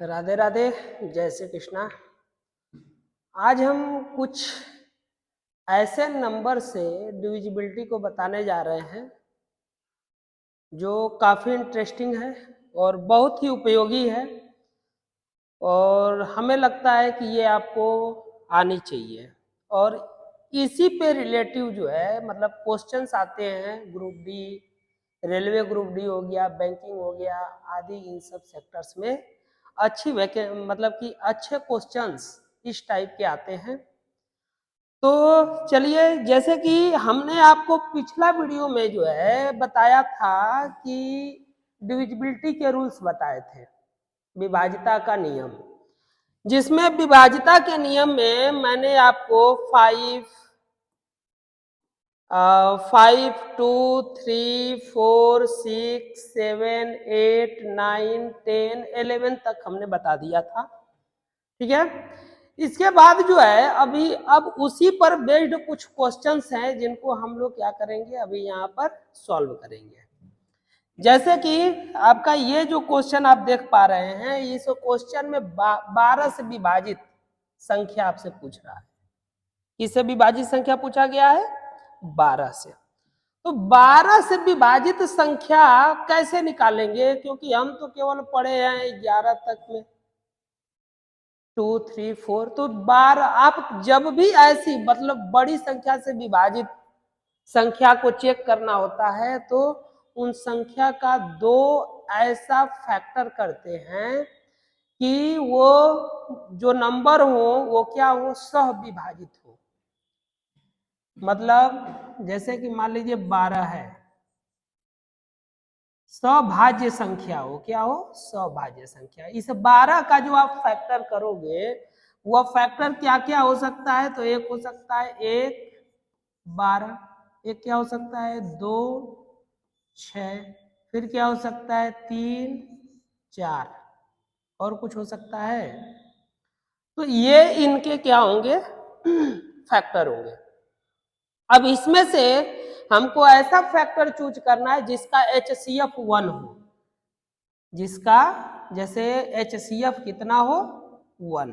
राधे राधे, जय श्री कृष्णा। आज हम कुछ ऐसे नंबर से डिविजिबिलिटी को बताने जा रहे हैं जो काफ़ी इंटरेस्टिंग है और बहुत ही उपयोगी है और हमें लगता है कि ये आपको आनी चाहिए। और इसी पे रिलेटिव जो है मतलब क्वेश्चंस आते हैं group D, railway group D हो गया, बैंकिंग हो गया आदि, इन सब सेक्टर्स में अच्छी मतलब कि अच्छे क्वेश्चंस इस टाइप के आते हैं। तो चलिए, जैसे कि हमने आपको पिछला वीडियो में जो है बताया था कि डिविजिबिलिटी के रूल्स बताए थे, विभाज्यता का नियम, जिसमें विभाज्यता के नियम में मैंने आपको 5, 2, 3, 4, 6, 7, 8, 9, 10, 11 तक हमने बता दिया था। ठीक है, इसके बाद जो है अब उसी पर बेस्ड कुछ क्वेश्चंस हैं जिनको हम लोग क्या करेंगे, अभी यहाँ पर सॉल्व करेंगे। जैसे कि आपका ये जो क्वेश्चन आप देख पा रहे हैं, इस क्वेश्चन में 12 से विभाजित संख्या आपसे पूछ रहा है। किससे विभाजित संख्या पूछा गया है? 12 से। तो 12 से विभाजित संख्या कैसे निकालेंगे, क्योंकि हम तो केवल पढ़े हैं 11 तक में, 2, 3, 4। तो 12 आप जब भी ऐसी मतलब बड़ी संख्या से विभाजित संख्या को चेक करना होता है तो उन संख्या का दो ऐसा फैक्टर करते हैं कि वो जो नंबर हो वो क्या हो, सह विभाजित हो। मतलब जैसे कि मान लीजिए 12 है, सभाज्य संख्या हो, क्या हो, सभाज्य संख्या। इस 12 का जो आप फैक्टर करोगे वह फैक्टर क्या क्या हो सकता है, तो एक हो सकता है 1, 12, एक क्या हो सकता है 2, 6, फिर क्या हो सकता है 3, 4, और कुछ हो सकता है। तो ये इनके क्या होंगे, फैक्टर होंगे। अब इसमें से हमको ऐसा फैक्टर चूज करना है जिसका HCF 1 हो, जिसका जैसे HCF कितना हो 1।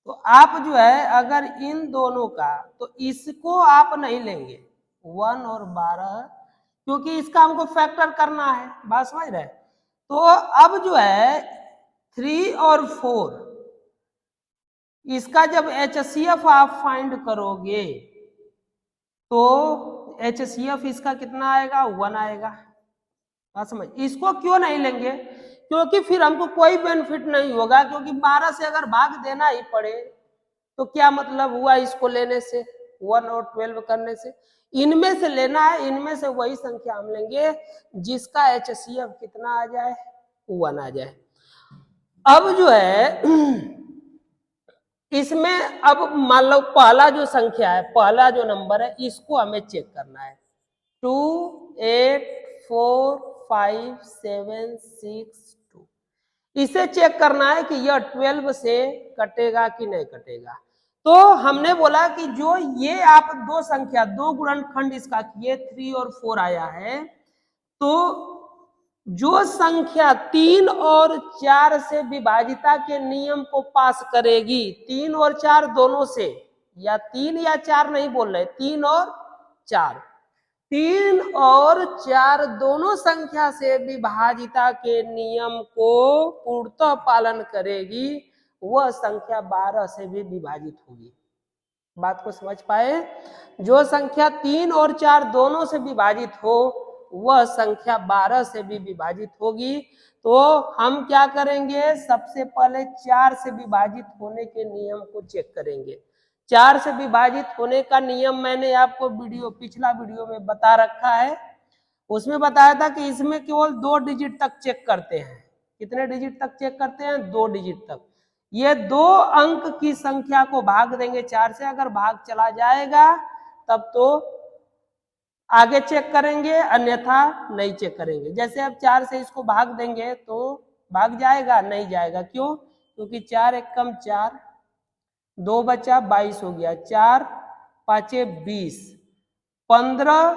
तो आप जो है अगर इन दोनों का, तो इसको आप नहीं लेंगे 1 और 12, क्योंकि इसका हमको फैक्टर करना है, बात समझ रहे। तो अब जो है 3 और 4, इसका जब HCF आप फाइंड करोगे तो HCF इसका कितना आएगा, 1 आएगा। बात समझ। इसको क्यों नहीं लेंगे, क्योंकि फिर हमको कोई बेनिफिट नहीं होगा, क्योंकि 12 से अगर भाग देना ही पड़े तो क्या मतलब हुआ इसको लेने से, 1 और 12 करने से। इनमें से लेना है, इनमें से वही संख्या हम लेंगे जिसका HCF कितना आ जाए, 1 आ जाए। अब जो है इसमें अब मान लो पहला जो संख्या है, पहला जो नंबर है, इसको हमें चेक करना है। 2, 8, 4, 5, 7, 6, 2, इसे चेक करना है कि यह 12 से कटेगा कि नहीं कटेगा। तो हमने बोला कि जो ये आप दो संख्या, दो गुणनखंड इसका किए 3 और 4 आया है, तो जो संख्या 3 और 4 से विभाजिता के नियम को पास करेगी, 3 और 4 दोनों से, या 3 या 4 नहीं बोल रहे, 3 और 4, 3 और 4 दोनों संख्या से विभाजिता के नियम को पूर्णतः पालन करेगी, वह संख्या 12 से भी विभाजित होगी। बात को समझ पाए? जो संख्या 3 और 4 दोनों से विभाजित हो वह संख्या 12 से भी विभाजित होगी। तो हम क्या करेंगे, सबसे पहले 4 से विभाजित होने के नियम को चेक करेंगे। 4 से विभाजित होने का नियम मैंने आपको पिछला वीडियो में बता रखा है। उसमें बताया था कि इसमें केवल 2 डिजिट तक चेक करते हैं। कितने डिजिट तक चेक करते हैं? 2 डिजिट तक। ये 2 अंक की संख्या को भाग देंगे 4 से, अगर भाग चला जाएगा तब तो आगे चेक करेंगे, अन्यथा नहीं चेक करेंगे। जैसे अब 4 से इसको भाग देंगे तो भाग जाएगा, नहीं जाएगा। क्यों? क्योंकि 4 एक कम 4, 2 बचा 22 हो गया, 4 पाँचे 20, 15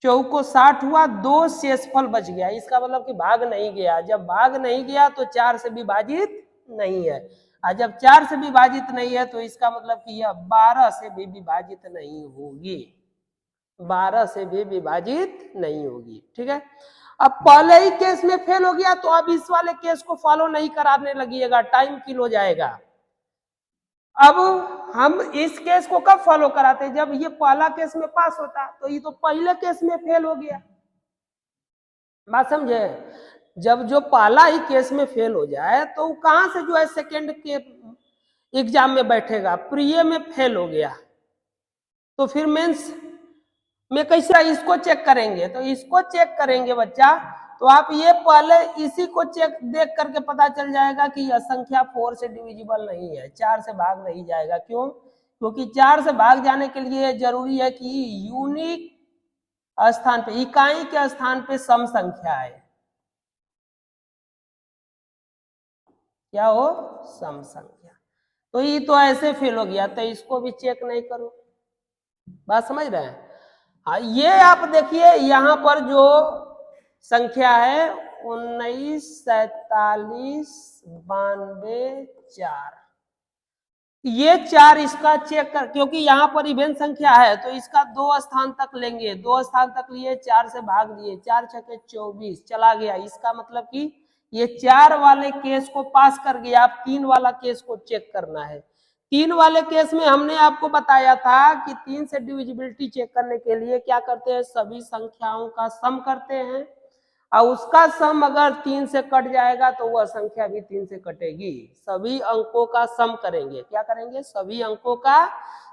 चौको को 60 हुआ, 2 शेषफल बच गया, इसका मतलब कि भाग नहीं गया। जब भाग नहीं गया तो 4 से विभाजित नहीं है, और जब 4 से विभाजित नहीं है तो इसका मतलब कि यह 12 से भी विभाजित नहीं होगी, 12 से भी विभाजित नहीं होगी। ठीक है, अब पहले ही केस में फेल हो गया तो अब इस वाले केस को फॉलो नहीं कराने लगिएगा, टाइम किल हो जाएगा। अब हम इस केस को कब फॉलो कराते, जब ये पहला केस में पास होता, तो ये तो पहले केस में फेल हो गया। बात समझे, जब जो पहला ही केस में फेल हो जाए तो कहां से जो है सेकेंड के एग्जाम में बैठेगा। प्रीए में फेल हो गया तो फिर मेंस में कैसे इसको चेक करेंगे, तो इसको चेक करेंगे बच्चा, तो आप ये पहले इसी को चेक देख करके पता चल जाएगा कि यह संख्या 4 से डिविजिबल नहीं है, 4 से भाग नहीं जाएगा। क्यों? क्योंकि 4 से भाग जाने के लिए जरूरी है कि यूनिक स्थान पे, इकाई के स्थान पे सम संख्या है। क्या हो? सम संख्या। तो ये तो ऐसे फेल हो गया, तो इसको भी चेक नहीं करो। बात समझ रहे हैं? हाँ, ये आप देखिए यहाँ पर जो संख्या है 19, 47, 92, 4, ये 4 इसका चेक कर, क्योंकि यहाँ पर इवेंट संख्या है तो इसका 2 स्थान तक लेंगे, 2 स्थान तक लिए, 4 से भाग दिए, 4 छके 24 चला गया। इसका मतलब कि ये 4 वाले केस को पास कर गया। आप 3 वाला केस को चेक करना है। 3 वाले केस में हमने आपको बताया था कि 3 से डिविजिबिलिटी चेक करने के लिए क्या करते हैं, सभी संख्याओं का सम करते हैं, और उसका सम अगर 3 से कट जाएगा तो वह संख्या भी 3 से कटेगी। सभी अंकों का सम करेंगे, क्या करेंगे, सभी अंकों का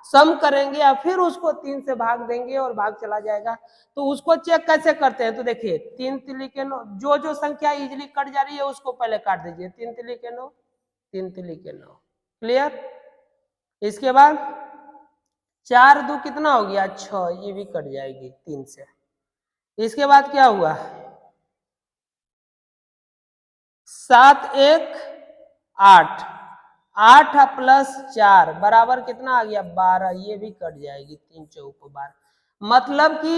सम करेंगे और फिर उसको 3 से भाग देंगे और भाग चला जाएगा। तो उसको चेक कैसे करते हैं, तो देखिए 3 तिली के 9, जो जो संख्या इजिली कट जा रही है उसको पहले काट दीजिए, 3 तिली के 9, 3 तिली के 9, क्लियर। इसके बाद 4 दो कितना हो गया, 6, ये भी कट जाएगी 3 से। इसके बाद क्या हुआ, 7 1 8, 8 प्लस 4 बराबर कितना आ गया, 12, ये भी कट जाएगी, 3 चौको 12। मतलब कि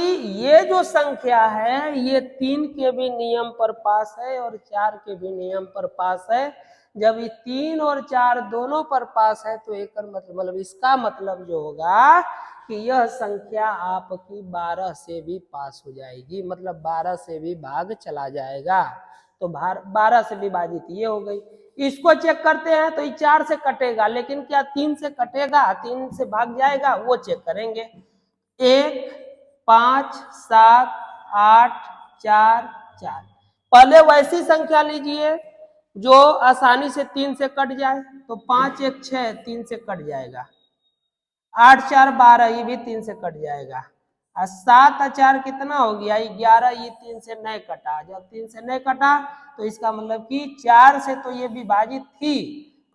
ये जो संख्या है ये 3 के भी नियम पर पास है और 4 के भी नियम पर पास है। जब ये 3 और 4 दोनों पर पास है तो एक मतलब इसका मतलब जो होगा कि यह संख्या आपकी 12 से भी पास हो जाएगी, मतलब 12 से भी भाग चला जाएगा। तो 12 से विभाजित ये हो गई। इसको चेक करते हैं तो ये 4 से कटेगा, लेकिन क्या 3 से कटेगा, 3 से भाग जाएगा, वो चेक करेंगे। 1 5 7 8 4 4, पहले वैसी संख्या लीजिए जो आसानी से 3 से कट जाए, तो 5 1 6, 3 से कट जाएगा, 8 4 12, ये भी 3 से कट जाएगा, और 7 और 4 कितना हो गया, 11, ये 3 से नहीं कटा। जब 3 से नहीं कटा तो इसका मतलब कि 4 से तो ये विभाजित थी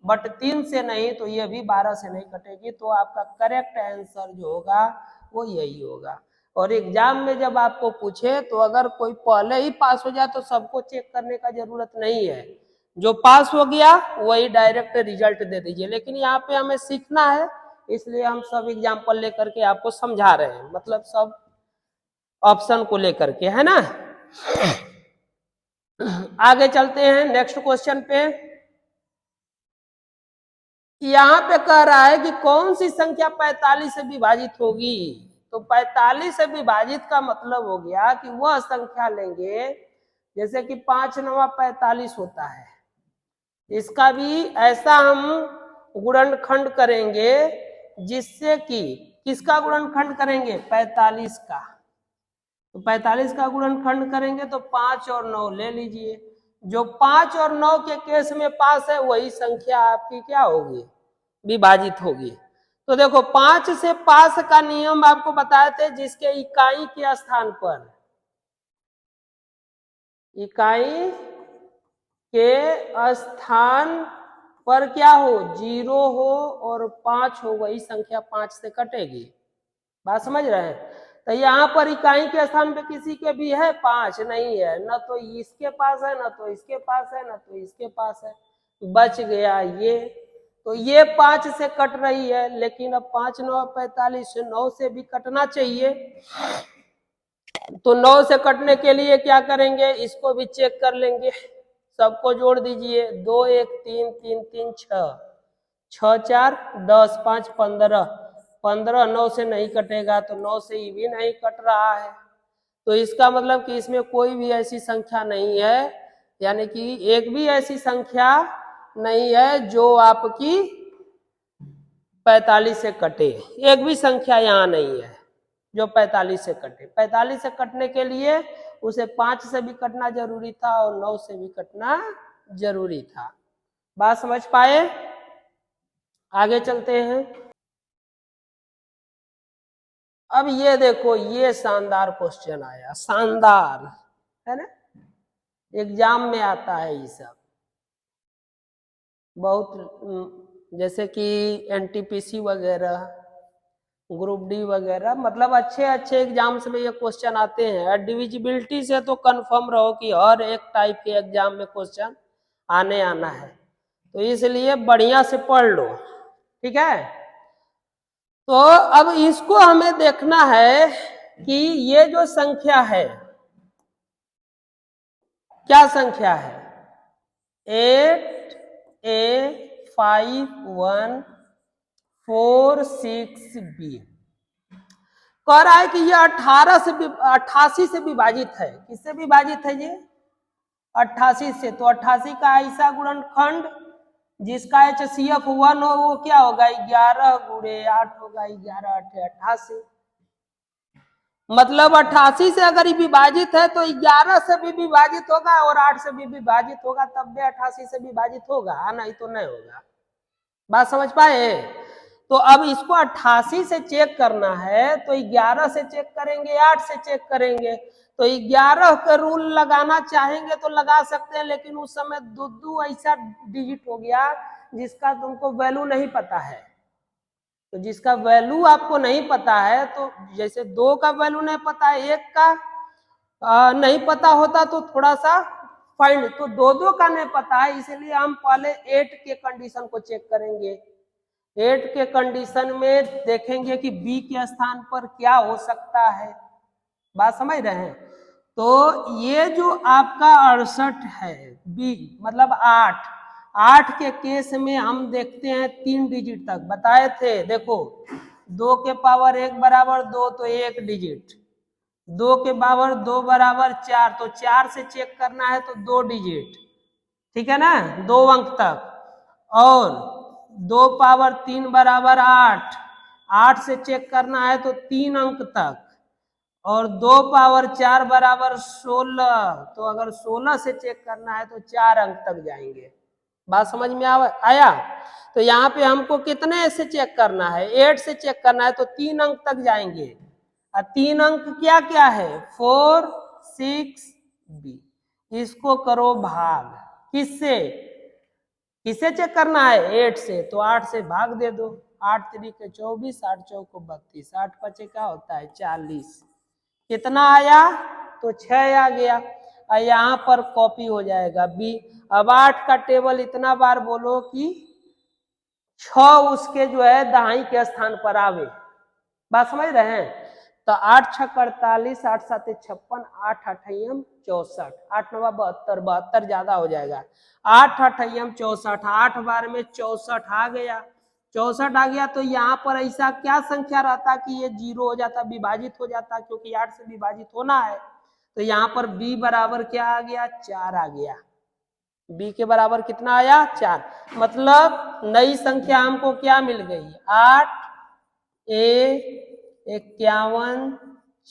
बट 3 से नहीं, तो ये भी 12 से नहीं कटेगी। तो आपका करेक्ट आंसर जो होगा वो यही होगा। और एग्जाम में जब आपको पूछे तो अगर कोई पहले ही पास हो जाए तो सबको चेक करने का जरूरत नहीं है, जो पास हो गया वही डायरेक्ट रिजल्ट दे दीजिए। लेकिन यहाँ पे हमें सीखना है, इसलिए हम सब एग्जाम्पल लेकर के आपको समझा रहे हैं, मतलब सब ऑप्शन को लेकर के, है ना। आगे चलते हैं नेक्स्ट क्वेश्चन पे। यहाँ पे कह रहा है कि कौन सी संख्या 45 से विभाजित होगी। तो 45 से विभाजित का मतलब हो गया कि वह संख्या लेंगे, जैसे कि 5 9 45 होता है, इसका भी ऐसा हम गुणनखंड करेंगे जिससे कि किसका गुणनखंड करेंगे, 45 का। तो 45 का गुणनखंड करेंगे तो 5 और 9 ले लीजिए, जो 5 और 9 के केस में पास है वही संख्या आपकी क्या होगी, विभाजित होगी। तो देखो 5 से पास का नियम आपको बताए थे, जिसके इकाई के स्थान पर, इकाई के स्थान पर क्या हो, 0 हो और 5 हो, वही संख्या 5 से कटेगी। बात समझ रहे हैं। तो यहाँ पर इकाई के स्थान पे किसी के भी है, 5 नहीं है, न तो इसके पास है, न तो इसके पास है, न तो इसके पास है, बच गया ये। तो ये 5 से कट रही है, लेकिन अब 5 9 45, 9 से भी कटना चाहिए। तो 9 से कटने के लिए क्या करेंगे, इसको भी चेक कर लेंगे, सबको जोड़ दीजिए, 2 1 3 3 3 6, 6 4 10 5 15, 15 9 से नहीं कटेगा, तो 9 से ये भी नहीं कट रहा है। तो इसका मतलब कि इसमें कोई भी ऐसी संख्या नहीं है, यानी कि एक भी ऐसी संख्या नहीं है जो आपकी 45 से कटे, एक भी संख्या यहाँ नहीं है जो 45 से कटे। 45 से कटने के लिए उसे 5 से भी कटना जरूरी था और 9 से भी कटना जरूरी था। बात समझ पाए? आगे चलते हैं। अब ये देखो, ये शानदार क्वेश्चन आया, शानदार है ना, एग्जाम में आता है ये सब बहुत, जैसे कि एनटीपीसी वगैरह, ग्रुप डी वगैरह, मतलब अच्छे अच्छे एग्जाम्स में ये क्वेश्चन आते हैं। डिविजिबिलिटी से तो कंफर्म रहो कि हर एक टाइप के एग्जाम में क्वेश्चन आना है, तो इसलिए बढ़िया से पढ़ लो, ठीक है। तो अब इसको हमें देखना है कि ये जो संख्या है, क्या संख्या है, 8 A 5 1 4 6 B, कह रहा है कि ये 88 से विभाजित है। किससे विभाजित है ये? 88 से। तो 88 का ऐसा गुणनखंड जिसका HCF 1 हो, वो क्या होगा, 11 गुणे 8 होगा, 11 8 88। मतलब 88 से अगर विभाजित है तो 11 से भी विभाजित होगा और 8 से भी विभाजित होगा, तब भी 88 से विभाजित होगा, नहीं तो नहीं होगा। बात समझ पाए? तो अब इसको 88 से चेक करना है, तो 11 से चेक करेंगे, 8 से चेक करेंगे। तो 11 का रूल लगाना चाहेंगे तो लगा सकते हैं, लेकिन उस समय दो ऐसा डिजिट हो गया जिसका तुमको वैल्यू नहीं पता है। तो जिसका वैल्यू आपको नहीं पता है, तो जैसे 2 का वैल्यू नहीं पता है, 1 का नहीं पता होता तो थोड़ा सा फाइंड, तो 2 का नहीं पता है, इसलिए हम पहले 8 के कंडीशन को चेक करेंगे। 8 के कंडीशन में देखेंगे कि बी के स्थान पर क्या हो सकता है। बात समझ रहे हैं? तो ये जो आपका 68 है, बी मतलब 8 के केस में हम देखते हैं 3 डिजिट तक बताए थे। देखो 2 के पावर 1 बराबर 2, तो 1 डिजिट, 2 के पावर 2 बराबर 4, तो 4 से चेक करना है तो 2 डिजिट, ठीक है ना, 2 अंक तक। और 2 पावर 3 बराबर 8, 8 से चेक करना है तो 3 अंक तक। और 2 पावर 4 बराबर 16, तो अगर 16 से चेक करना है तो 4 अंक तक जाएंगे। बात समझ में आया? तो यहाँ पे हमको कितने से चेक करना है, 8 से चेक करना है, तो 3 अंक तक जाएंगे। और 3 अंक क्या क्या है, 4 6 B। इसको करो भाग, किससे, किसे चेक करना है, 8 से, तो 8 से भाग दे दो, 8 3 के 24, 8 चौको 32, 8 पचे क्या होता है 40। कितना आया, तो 6 आ गया, और यहाँ पर कॉपी हो जाएगा बी। अब 8 का टेबल इतना बार बोलो कि 6 उसके जो है दाई के स्थान पर आवे। बात समझ रहे हैं? तो 8 6 48, 8 7 56, 8 8 64, 8 9 72, 72 ज्यादा हो जाएगा, 8 8 64, 8 बार में 64 आ गया, 64 आ गया। तो यहाँ पर ऐसा क्या संख्या रहता कि ये 0 हो जाता, विभाजित हो जाता, क्योंकि 8 से विभाजित होना है। तो यहाँ पर बी बराबर क्या आ गया, 4 आ गया। बी के बराबर कितना आया, 4। मतलब नई संख्या हमको क्या मिल गई, 8 A 51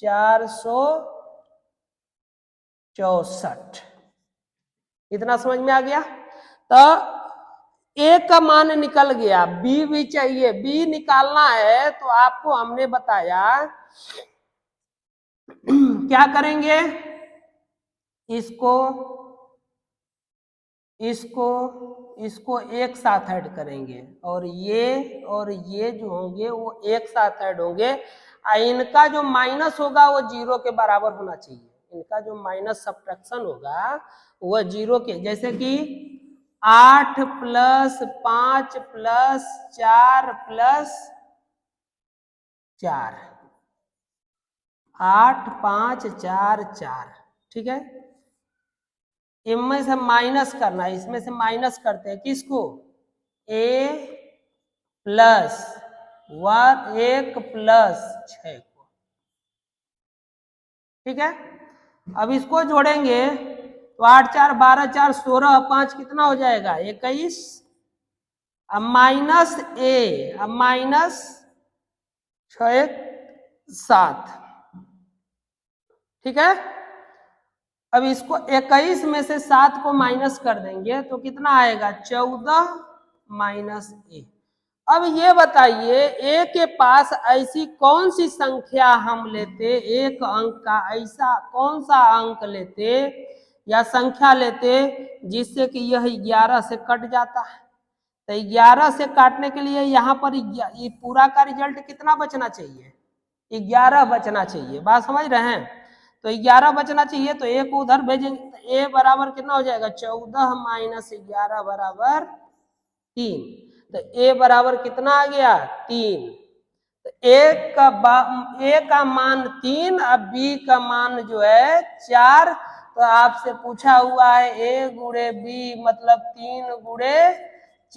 464। इतना समझ में आ गया? तो ए का मान निकल गया, बी भी चाहिए, बी निकालना है तो आपको हमने बताया क्या करेंगे, इसको इसको इसको एक साथ ऐड करेंगे, और ये जो होंगे वो एक साथ ऐड होंगे। इनका जो माइनस होगा वो 0 के बराबर होना चाहिए, इनका जो माइनस सब्ट्रैक्शन होगा वो 0 के, जैसे कि 8 + 5 + 4 + 4, 8 5 4 4, ठीक है। इनमें से माइनस करना है, इसमें से माइनस करते हैं किसको, a प्लस 1 प्लस 6 को, ठीक है। अब इसको जोड़ेंगे तो 8 4 12 4 16 5 कितना हो जाएगा 21। अब माइनस ए, अब माइनस 6 7, ठीक है। अब इसको 21 में से 7 को माइनस कर देंगे तो कितना आएगा 14 माइनस ए। अब ये बताइए ए के पास ऐसी कौन सी संख्या हम लेते, एक अंक का ऐसा कौन सा अंक लेते या संख्या लेते जिससे कि यह 11 से कट जाता है। तो 11 से काटने के लिए यहाँ पर ये पूरा का रिजल्ट कितना बचना चाहिए, 11 बचना चाहिए। बात समझ रहे हैं। तो 11 बचना चाहिए तो ए को उधर भेजेंगे तो ए बराबर कितना हो जाएगा 14 माइनस 11 बराबर 3। तो ए बराबर कितना आ गया 3। तो ए का मान 3, अब बी का मान जो है 4। तो आपसे पूछा हुआ है ए गुणे बी मतलब 3 गुणे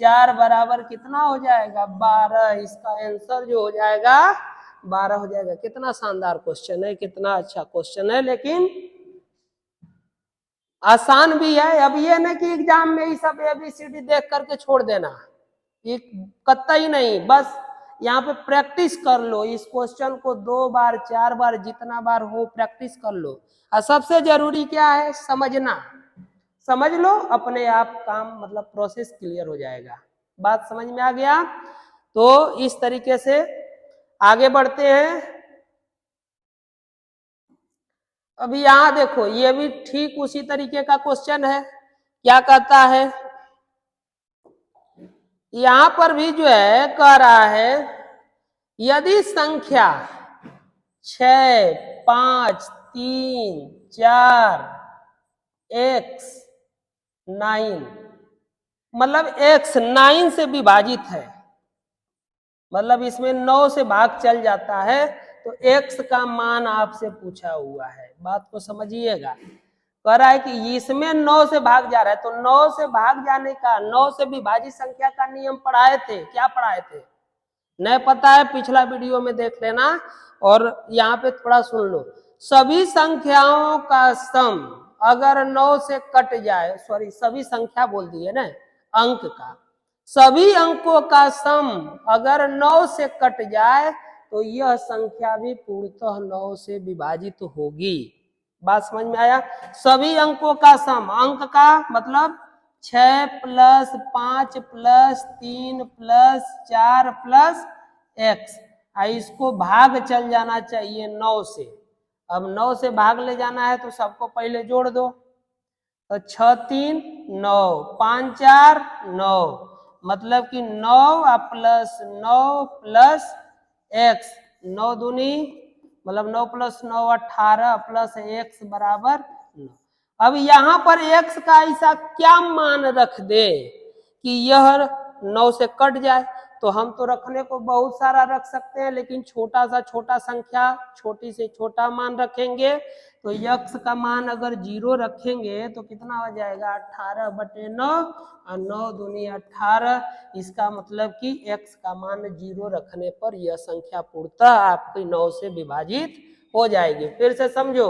4 बराबर कितना हो जाएगा 12। इसका आंसर जो हो जाएगा 12 हो जाएगा। कितना शानदार क्वेश्चन है, कितना अच्छा क्वेश्चन है, लेकिन आसान भी है। अब ये ना कि एग्जाम में ही सब ABCD देख करके छोड़ देना, ये कतई नहीं। बस यहाँ पे प्रैक्टिस कर लो इस क्वेश्चन को 2 बार 4 बार जितना बार हो प्रैक्टिस कर लो। और सबसे जरूरी क्या है समझना, समझ लो अपने आप काम मतलब प्रोसेस क्लियर हो जाएगा। बात समझ में आ गया। तो इस तरीके से आगे बढ़ते हैं। अभी यहां देखो ये भी ठीक उसी तरीके का क्वेश्चन है। क्या कहता है यहां पर भी जो है कह रहा है यदि संख्या 6 5 3 4 x 9 मतलब x 9 से विभाजित है, मतलब इसमें 9 से भाग चल जाता है तो x का मान आपसे पूछा हुआ है। बात को समझिएगा। कह रहा है कि इसमें 9 से भाग जा रहा है तो 9 से भाग जाने का 9 से विभाजित संख्या का नियम पढ़ाए थे। क्या पढ़ाए थे नहीं पता है पिछला वीडियो में देख लेना। और यहाँ पे थोड़ा सुन लो। सभी संख्याओं का सम अगर 9 से कट जाए, सॉरी सभी संख्या बोल दिए ना, अंक का सभी अंकों का सम अगर 9 से कट जाए तो यह संख्या भी पूर्णतः 9 से विभाजित होगी। बात समझ में आया। सभी अंकों का सम, अंक का मतलब 6 plus 5 plus 3 plus 4 plus x, इसको भाग चल जाना चाहिए 9 से। अब 9 से भाग ले जाना है तो सबको पहले जोड़ दो। तो 6 3 9 5 4 9 मतलब कि 9 प्लस 9 प्लस x, 9 दूनी मतलब 9 प्लस 9 18 प्लस x बराबर 9। अब यहाँ पर x का ऐसा क्या मान रख दे कि यह 9 से कट जाए। तो हम तो रखने को बहुत सारा रख सकते हैं लेकिन छोटा सा छोटा संख्या छोटी से छोटा मान रखेंगे। तो x का मान अगर 0 रखेंगे तो कितना हो जाएगा 18/9 और 9 दूनी 18। इसका मतलब कि x का मान 0 रखने पर यह संख्या पूर्णतः आपकी 9 से विभाजित हो जाएगी। फिर से समझो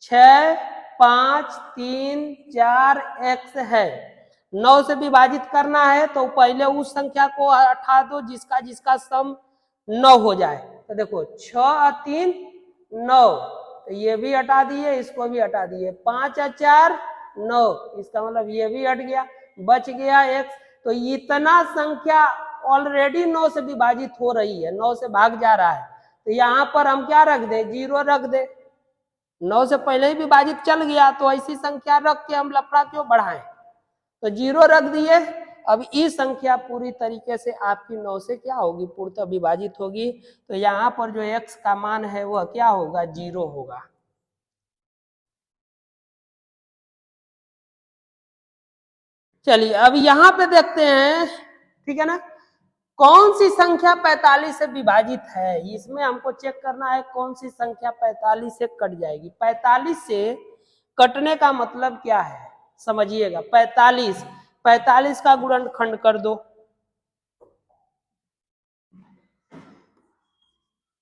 6 5 3 4 x है, 9 से विभाजित करना है तो पहले उस संख्या को हटा दो जिसका जिसका सम 9 हो जाए। तो देखो 6 और 3 9, तो ये भी हटा दिए इसको भी हटा दिए। 5 और 4 9, इसका मतलब ये भी हट गया, बच गया x। तो इतना संख्या ऑलरेडी 9 से विभाजित हो रही है, 9 से भाग जा रहा है। तो यहाँ पर हम क्या रख दे 0 रख दे। 9 से पहले ही विभाजित चल गया तो ऐसी संख्या रख के हम लफड़ा क्यों बढ़ाएं। तो 0 रख दिए। अब इस संख्या पूरी तरीके से आपकी 9 से क्या होगी पूर्णतः विभाजित होगी। तो यहाँ पर जो x का मान है वह क्या होगा 0 होगा। चलिए अब यहाँ पे देखते हैं, ठीक है ना। कौन सी संख्या 45 से विभाजित है, इसमें हमको चेक करना है कौन सी संख्या 45 से कट जाएगी। 45 से कटने का मतलब क्या है समझिएगा। 45 का गुणनखंड कर दो।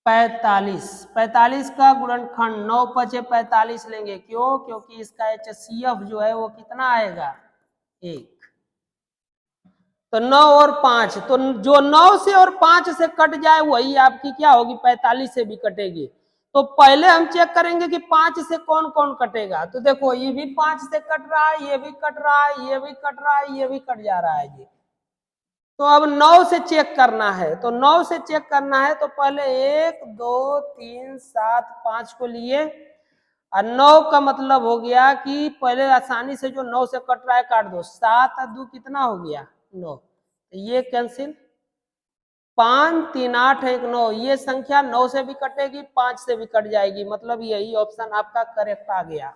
45 का गुणनखंड 9 × 45 लेंगे। क्यों? क्योंकि इसका HCF जो है वो कितना आएगा 1। तो 9 और 5, तो जो 9 से और 5 से कट जाए वही आपकी क्या होगी 45 से भी कटेगी। तो पहले हम चेक करेंगे कि 5 से कौन कौन कटेगा। तो देखो ये भी 5 से कट रहा है, ये भी कट रहा है, ये भी कट रहा है, ये भी कट जा रहा है जी। तो अब 9 से चेक करना है। तो 9 से चेक करना है तो पहले 1 2 3 7 5 को लिए और 9 का मतलब हो गया कि पहले आसानी से जो 9 से कट रहा है काट दो। 7 और 2 कितना हो गया 9, तो ये कैंसिल। 5 3 8 1 9, ये संख्या 9 से भी कटेगी 5 से भी कट जाएगी, मतलब यही ऑप्शन आपका करेक्ट आ गया।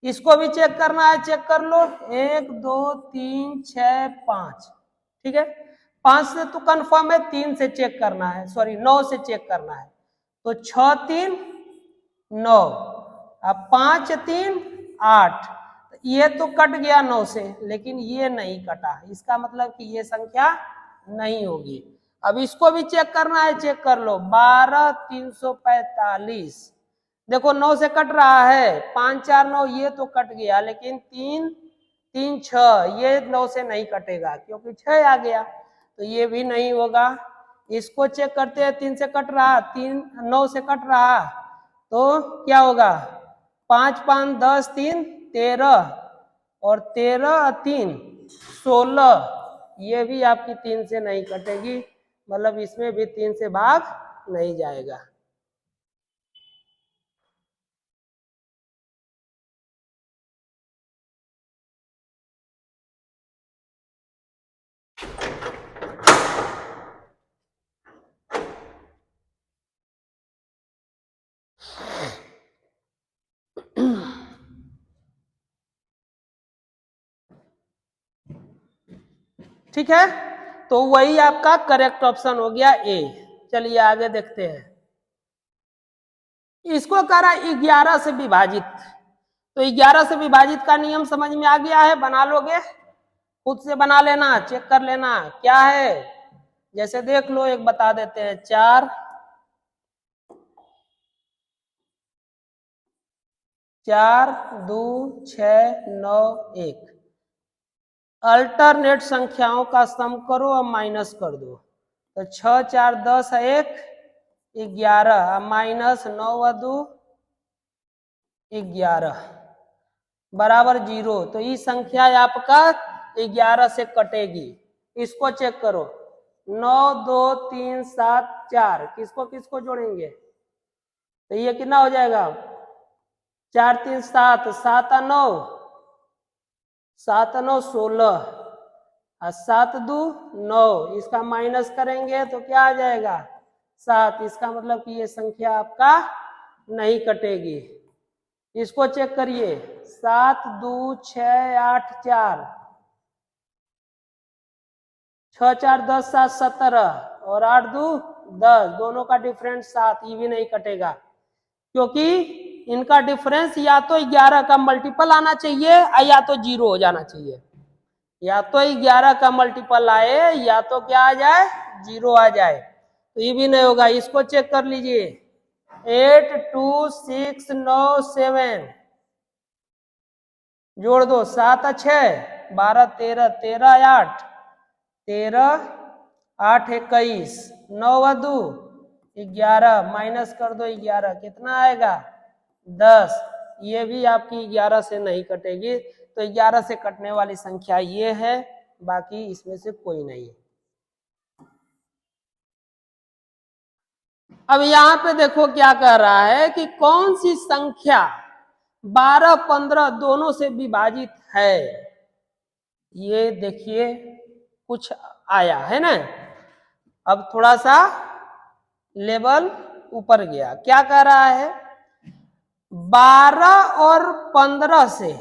इसको भी चेक करना है, चेक कर लो। 1 2 3 6 5, ठीक है। 5 से तो कंफर्म है, 3 से चेक करना है, सॉरी 9 से चेक करना है। तो 6 3 9, अब 5 3 8, ये तो कट गया 9 से, लेकिन ये नहीं कटा, इसका मतलब कि ये संख्या नहीं होगी। अब इसको भी चेक करना है, चेक कर लो। 12 345, देखो 9 से कट रहा है, 5 4 9 ये तो कट गया, लेकिन 3 3 6 ये 9 से नहीं कटेगा क्योंकि 6 आ गया, तो ये भी नहीं होगा। इसको चेक करते हैं। 3 से कट रहा, 3 9 से कट रहा, तो क्या होगा 5 5 10 3 13 और 13 3 16, ये भी आपकी 3 से नहीं कटेगी, मतलब इसमें भी 3 से भाग नहीं जाएगा। ठीक है, तो वही आपका करेक्ट ऑप्शन हो गया ए। चलिए आगे देखते हैं। इसको कह रहा 11 से विभाजित, तो 11 से विभाजित का नियम समझ में आ गया है, बना लोगे, खुद से बना लेना, चेक कर लेना क्या है। जैसे देख लो, एक बता देते हैं। 4 4 2 6 9 1, अल्टरनेट संख्याओं का सम करो और माइनस कर दो। तो 6 4 10 1 11 माइनस 9 2 11 बराबर 0। तो ये संख्या आपका 11 से कटेगी। इसको चेक करो। 9 2 3 7 4, किसको किसको जोड़ेंगे तो ये कितना हो जाएगा 4 3 7, 7 9 7 9 16 और 7 2 9, इसका माइनस करेंगे तो क्या आ जाएगा 7। इसका मतलब कि ये संख्या आपका नहीं कटेगी। इसको चेक करिए। 7 2 6 8 4, 6 4 10 7 17 और 8 2 10, दोनों का डिफरेंस 7, ये भी नहीं कटेगा क्योंकि इनका डिफरेंस या तो 11 का मल्टीपल आना चाहिए या तो 0 हो जाना चाहिए। या तो 11 का मल्टीपल आए या तो क्या आ जाए 0 आ जाए, तो ये भी नहीं होगा। इसको चेक कर लीजिए। 8 2 6 9 7, जोड़ दो। 7 6 12 13 13 8 13 8 21 9 2 11 माइनस कर दो 11, कितना आएगा 10। ये भी आपकी 11 से नहीं कटेगी, तो 11 से कटने वाली संख्या ये है, बाकी इसमें से कोई नहीं। अब यहाँ पे देखो क्या कह रहा है कि कौन सी संख्या 12 15 दोनों से विभाजित है। ये देखिए कुछ आया है ना। अब थोड़ा सा लेवल ऊपर गया। क्या कह रहा है 12 और 15 से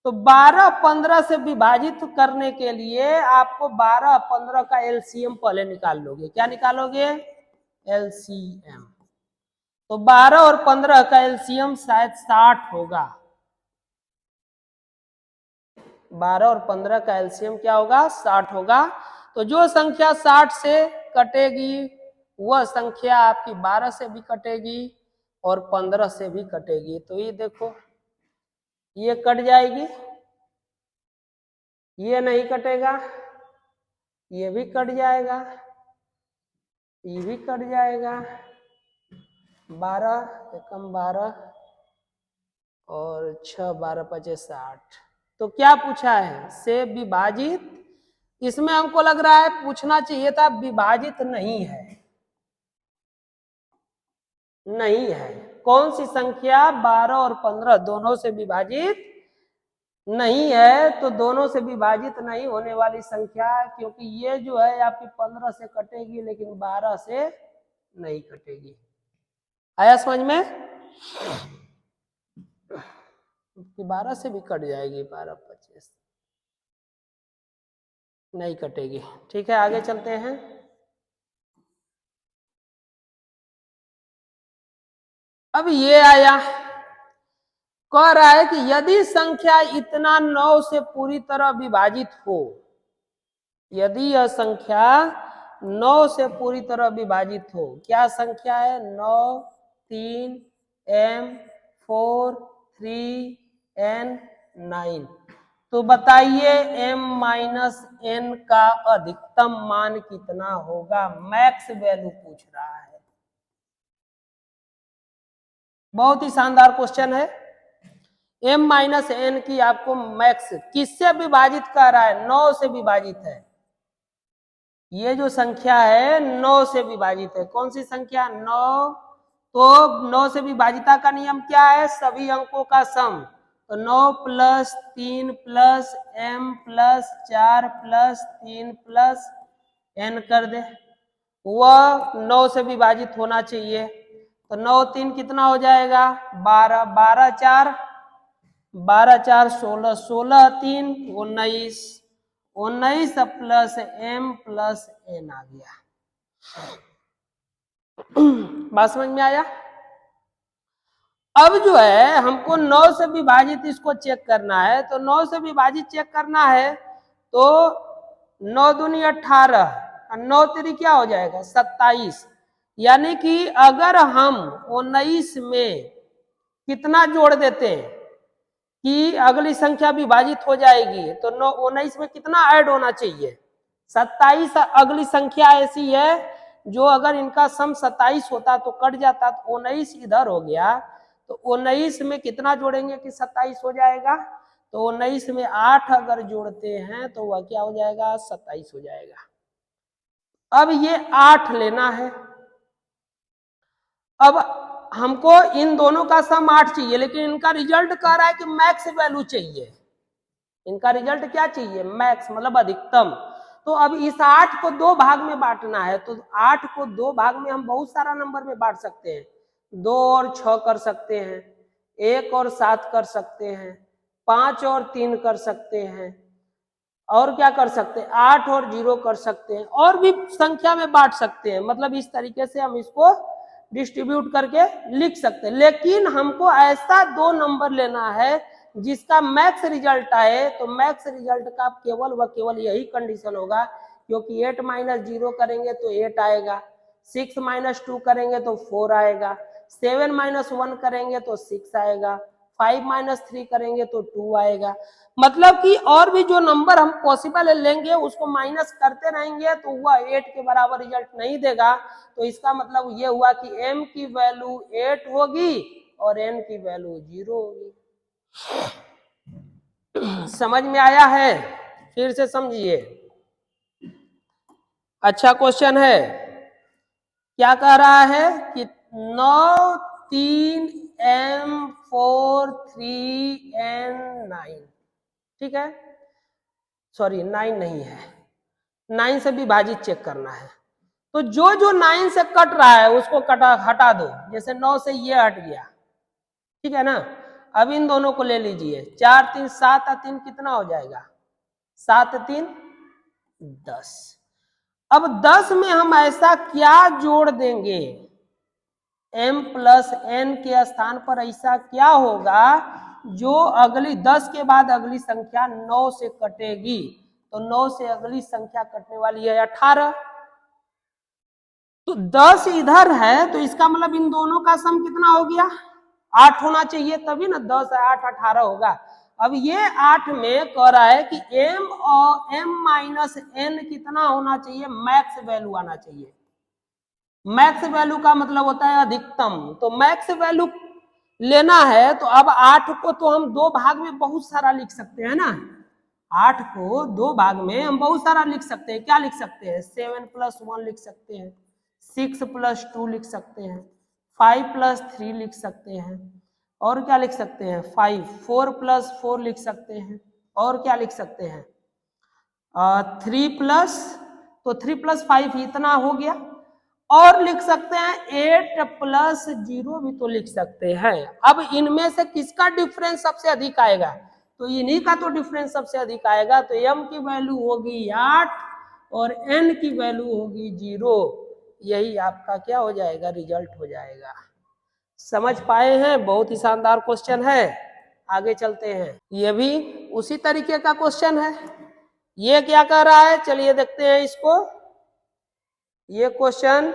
तो 12 15 से विभाजित करने के लिए आपको 12 15 का एलसीएम पहले निकाल लोगे। क्या निकालोगे? एलसीएम। तो 12 और 15 का एलसीएम शायद 60 होगा। 12 और 15 का एलसीएम क्या होगा? 60 होगा। तो जो संख्या 60 से कटेगी वह संख्या आपकी 12 से भी कटेगी और 15 से भी कटेगी। तो ये देखो, ये कट जाएगी, ये नहीं कटेगा, ये भी कट जाएगा, ये भी कट जाएगा। 12 एकम 12 और 6 12 5 60। तो क्या पूछा है? से विभाजित। इसमें हमको लग रहा है पूछना चाहिए था विभाजित नहीं है। नहीं है। कौन सी संख्या 12 और 15 दोनों से विभाजित नहीं है? तो दोनों से विभाजित नहीं होने वाली संख्या, क्योंकि ये जो है आपकी 15 से कटेगी लेकिन 12 से नहीं कटेगी। आया समझ में? 12 से भी कट जाएगी, 12 25 नहीं कटेगी। ठीक है, आगे चलते हैं। अब ये आया, कह रहा है कि यदि संख्या इतना 9 से पूरी तरह विभाजित हो, यदि यह संख्या 9 से पूरी तरह विभाजित हो। क्या संख्या है? 9 3 m 4 3 n 9। तो बताइए m-n का अधिकतम मान कितना होगा? मैक्स वैल्यू पूछ रहा है। बहुत ही शानदार क्वेश्चन है। m-n की आपको मैक्स किससे विभाजित कर रहा है? 9 से विभाजित है। ये जो संख्या है 9 से विभाजित है। कौन सी संख्या? 9। तो 9 से विभाजिता का नियम क्या है? सभी अंकों का सम। तो 9 + 3 + m + 4 + 3 + n कर दे। वह 9 से विभाजित होना चाहिए। तो 9 3 कितना हो जाएगा? 12 12 4 12 4 16 16 3 19 19 प्लस m प्लस n आ गया। बात समझ में आया? अब जो है हमको 9 से विभाजित इसको चेक करना है। तो 9 से विभाजित चेक करना है तो 9 दूनी 18 और 9 3 क्या हो जाएगा? 27। यानी कि अगर हम 19 में कितना जोड़ देते हैं कि अगली संख्या विभाजित हो जाएगी, तो 19 में कितना ऐड होना चाहिए? 27। अगली संख्या ऐसी है जो अगर इनका सम 27 होता तो कट जाता, तो 19 इधर हो गया। तो 19 में कितना जोड़ेंगे कि 27 हो जाएगा? तो 19 में 8 अगर जोड़ते हैं तो वह क्या हो जाएगा? 27 हो जाएगा। अब ये 8 लेना है। अब हमको इन दोनों का सम 8 चाहिए, लेकिन इनका रिजल्ट कह रहा है कि मैक्स वैल्यू चाहिए। इनका रिजल्ट क्या चाहिए? मैक्स, मतलब अधिकतम। तो अब इस 8 को 2 भाग में बांटना है। तो 8 को 2 भाग में हम बहुत सारा नंबर में बांट सकते हैं। 2 और 6 कर सकते हैं, 1 और 7 कर सकते हैं, 5 और 3 कर सकते हैं, और क्या कर सकते हैं? 8 और 0 कर सकते हैं, और भी संख्या में बांट सकते हैं। मतलब इस तरीके से हम इसको डिस्ट्रीब्यूट करके लिख सकते हैं। लेकिन हमको ऐसा 2 नंबर लेना है जिसका मैक्स रिजल्ट आए। तो मैक्स रिजल्ट का केवल व केवल यही कंडीशन होगा, क्योंकि 8 - 0 करेंगे तो 8 आएगा, 6 - 2 करेंगे तो 4 आएगा, 7 - 1 करेंगे तो 6 आएगा, 5 - 3 करेंगे तो 2 आएगा। मतलब कि और भी जो नंबर हम पॉसिबल लेंगे उसको माइनस करते रहेंगे तो वह 8 के बराबर रिजल्ट नहीं देगा। तो इसका मतलब ये हुआ कि m की वैल्यू 8 होगी और n की वैल्यू 0 होगी। समझ में आया है? फिर से समझिए, अच्छा क्वेश्चन है। क्या कह रहा है कि 9 3 m 4 3 n 9, ठीक है, सॉरी 9 नहीं है, 9 से विभाजित चेक करना है। तो जो जो 9 से कट रहा है उसको हटा दो। जैसे 9 से ये हट गया, ठीक है ना। अब इन दोनों को ले लीजिए, 4 3 7 और 3 कितना हो जाएगा, 7 3 10। अब 10 में हम ऐसा क्या जोड़ देंगे, m प्लस n के स्थान पर ऐसा क्या होगा जो अगली 10 के बाद अगली संख्या 9 से कटेगी, तो 9 से अगली संख्या कटने वाली है 18। तो 10 इधर है तो इसका मतलब इन दोनों का सम कितना हो गया, 8 होना चाहिए, तभी ना 10 8 18 होगा। अब ये 8 में कह रहा है कि m और m माइनस n कितना होना चाहिए, मैक्स वैल्यू आना चाहिए। मैक्स वैल्यू का मतलब होता है अधिकतम, तो मैक्स वैल्यू लेना है तो अब 8 को तो हम दो भाग में बहुत सारा लिख सकते हैं ना, 8 को दो भाग में हम बहुत सारा लिख सकते हैं। क्या लिख सकते हैं, 7 प्लस 1 लिख सकते हैं, 6 प्लस 2 लिख सकते हैं, 5 प्लस 3 लिख सकते हैं, और क्या लिख सकते हैं 5, 4 प्लस 4 लिख सकते हैं, और क्या लिख सकते हैं 3 प्लस, तो 3 प्लस 5 इतना हो गया, और लिख सकते हैं 8 प्लस 0 भी तो लिख सकते हैं। अब इनमें से किसका डिफरेंस सबसे अधिक आएगा, तो इन्हीं का तो डिफरेंस सबसे अधिक आएगा, तो m की वैल्यू होगी 8 और n की वैल्यू होगी 0। यही आपका क्या हो जाएगा, रिजल्ट हो जाएगा। समझ पाए हैं, बहुत ही शानदार क्वेश्चन है। आगे चलते हैं, ये भी उसी तरीके का क्वेश्चन है। ये क्या कर रहा है, चलिए देखते हैं इसको। ये क्वेश्चन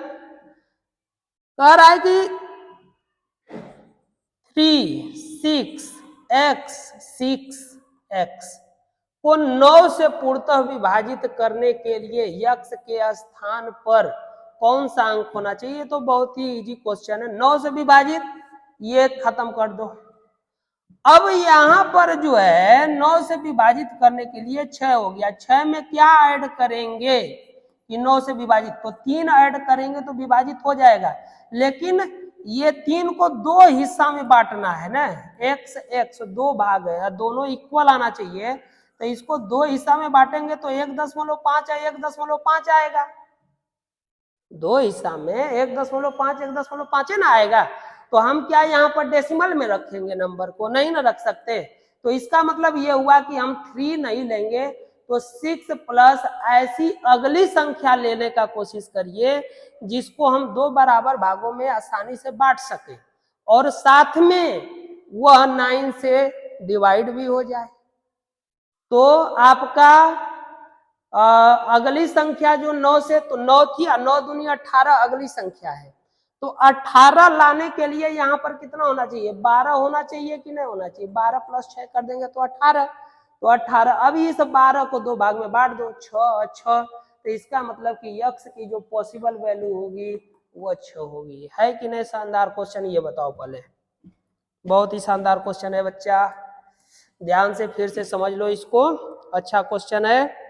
कह रहा है कि 3 6 x 6x को 9 से पूर्णतः विभाजित करने के लिए x के स्थान पर कौन सा अंक होना चाहिए। तो बहुत ही इजी क्वेश्चन है, 9 से विभाजित, ये खत्म कर दो। अब यहां पर जो है 9 से विभाजित करने के लिए 6 हो गया, 6 में क्या ऐड करेंगे कि 9 से विभाजित, तो 3 ऐड करेंगे तो विभाजित हो जाएगा। लेकिन ये 3 को दो हिस्सा में बांटना है ना, x x दो भाग है, दोनों इक्वल आना चाहिए, तो इसको दो हिस्सा में बांटेंगे तो 1.5 है, 1.5 आएगा, दो हिस्सा में 1.5 1.5 ना आएगा। तो हम क्या यहाँ पर डेसिमल में रखेंगे नंबर को, नहीं ना रख सकते। तो इसका मतलब ये हुआ कि हम 3 नहीं लेंगे, तो 6 प्लस ऐसी अगली संख्या लेने का कोशिश करिए जिसको हम दो बराबर भागों में आसानी से बांट सके, और साथ में वह 9 से डिवाइड भी हो जाए। तो आपका अगली संख्या जो 9 से, तो 9 थी, 9 दूनी 18 अगली संख्या है, तो 18 लाने के लिए यहाँ पर कितना होना चाहिए, 12 होना चाहिए कि नहीं होना चाहिए, 12 प्लस 6 कर देंगे तो 18, तो 18। अब इस 12 को दो भाग में बांट दो, 6, तो इसका मतलब कि x की जो पॉसिबल वैल्यू होगी वो 6 होगी। है कि नहीं शानदार क्वेश्चन, ये बताओ पहले। बहुत ही शानदार क्वेश्चन है बच्चा, ध्यान से फिर से समझ लो इसको, अच्छा क्वेश्चन है।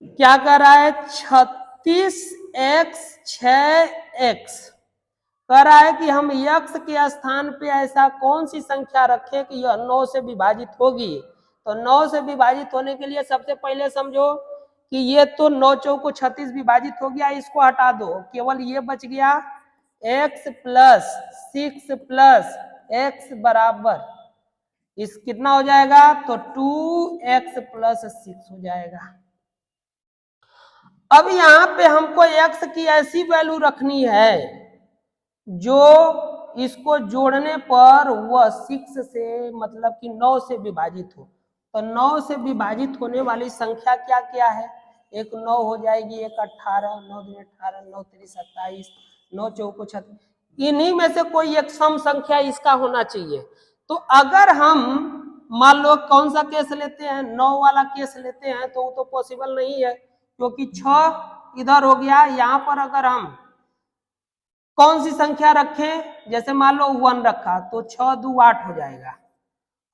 क्या कर रहा है, 36x 6x कह रहा है कि हम x के स्थान पे ऐसा कौन सी संख्या रखें कि यह 9 से विभाजित होगी। तो 9 से विभाजित होने के लिए सबसे पहले समझो कि ये तो 9 चौको 36 विभाजित हो गया, इसको हटा दो, केवल ये बच गया x प्लस 6 प्लस x बराबर इस कितना हो जाएगा, तो 2x प्लस 6 हो जाएगा। अब यहाँ पे हमको x की ऐसी वैल्यू रखनी है जो इसको जोड़ने पर वह 6 से मतलब कि 9 से विभाजित हो। तो 9 से विभाजित होने वाली संख्या क्या क्या है, एक 9 हो जाएगी, एक 18, 9 दूनी 18, 9 3 27, 9 चौको 36, इन्हीं में से कोई एक सम संख्या इसका होना चाहिए। तो अगर हम मान लो कौन सा केस लेते हैं, 9 वाला केस लेते हैं, तो वो तो पॉसिबल नहीं है क्योंकि 6 इधर हो गया। यहाँ पर अगर हम कौन सी संख्या रखें, जैसे मान लो 1 रखा तो 6 2 8 हो जाएगा।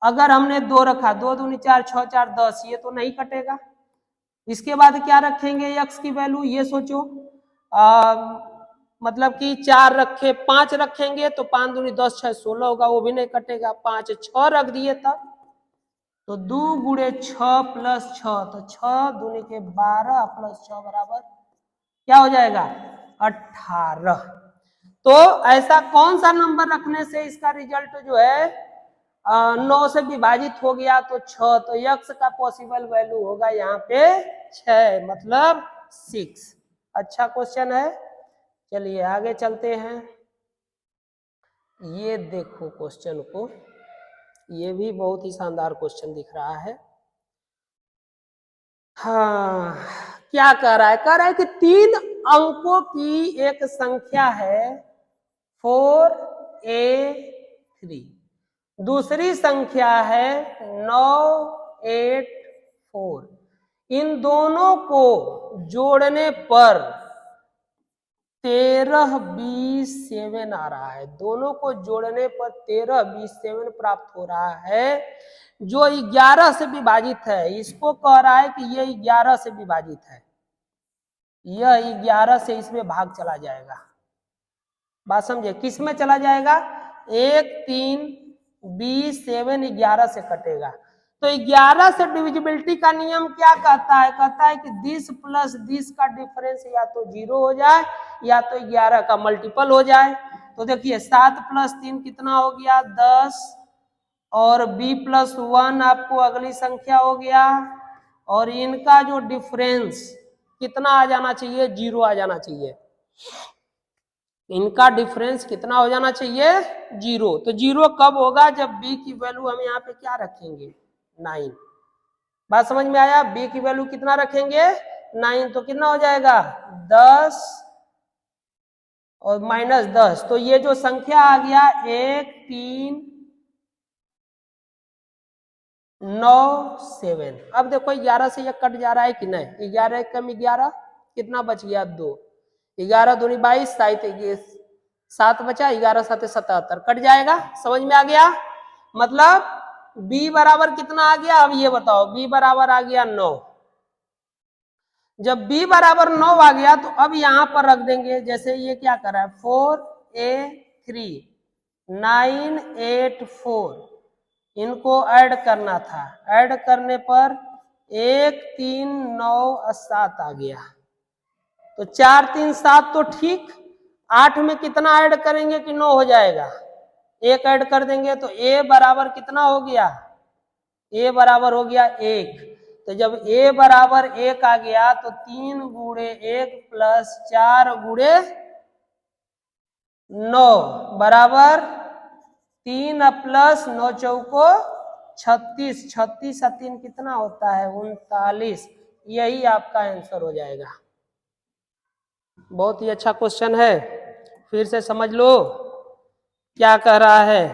अगर हमने 2 रखा, 2 दूनी 4, 6 4 10, ये तो नहीं कटेगा। इसके बाद क्या रखेंगे x की वैल्यू, ये सोचो, मतलब कि 4 रखे, 5 रखेंगे तो 5 दूनी 10 6 16 होगा, वो भी नहीं कटेगा। 5 6 रख दिए तब, तो 2 गुणे 6 प्लस 6, तो 6 दूनी के 12 प्लस 6 बराबर क्या हो जाएगा, 18। तो ऐसा कौन सा नंबर रखने से इसका रिजल्ट जो है 9 से विभाजित हो गया तो 6, तो x का पॉसिबल वैल्यू होगा यहाँ पे 6, मतलब 6। अच्छा क्वेश्चन है। चलिए आगे चलते हैं। ये देखो क्वेश्चन को, ये भी बहुत ही शानदार क्वेश्चन दिख रहा है। हाँ, क्या कह रहा है? कह रहा है कि 3 अंकों की एक संख्या है 4a3, दूसरी संख्या है 984। इन दोनों को जोड़ने पर 13B7 आ रहा है। दोनों को जोड़ने पर 13B7 प्राप्त हो रहा है, जो 11 से विभाजित है। इसको कह रहा है कि ये 11 से विभाजित है, यह 11 से इसमें भाग चला जाएगा। बात समझे? किस में चला जाएगा? 1 3 B7 11 से कटेगा। तो 11 से डिविजिबिलिटी का नियम क्या कहता है? कहता है कि दिस प्लस दिस का डिफरेंस या तो 0 हो जाए या तो 11 का मल्टीपल हो जाए। तो देखिए 7 + 3 कितना हो गया? 10, और b + 1 आपको अगली संख्या हो गया, और इनका जो डिफरेंस कितना आ जाना चाहिए? 0 आ जाना चाहिए। इनका डिफरेंस कितना हो जाना चाहिए? 0। तो 0 कब होगा? जब b की वैल्यू हम यहाँ पे क्या रखेंगे? 9। बात समझ में आया? b की वैल्यू कितना रखेंगे? 9। तो कितना हो जाएगा? 10 और -10। तो ये जो संख्या आ गया 1 3 9 7। अब देखो 11 से ये कट जा रहा है कि नहीं? 11 कम 11 कितना बच गया? 2। 11 दूनी 22, 7 बचा, 11 7 77, कट जाएगा। समझ में आ गया? मतलब b बराबर कितना आ गया? अब ये बताओ, b बराबर आ गया 9। जब b बराबर 9 आ गया तो अब यहां पर रख देंगे। जैसे ये क्या कर रहा है? 4a3 984, इनको ऐड करना था। ऐड करने पर 1 3 9 7 आ गया। तो 4 3 7 तो ठीक। 8 में कितना ऐड करेंगे कि 9 हो जाएगा? 1 ऐड कर देंगे तो a बराबर कितना हो गया? a बराबर हो गया 1। तो जब a बराबर 1 आ गया तो 3 गुणे 1 + 4 गुणे 9 बराबर 3 + 9 चौको 36। 36 और 3 कितना होता है? 39। यही आपका आंसर हो जाएगा। बहुत ही अच्छा क्वेश्चन है, फिर से समझ लो क्या कह रहा है।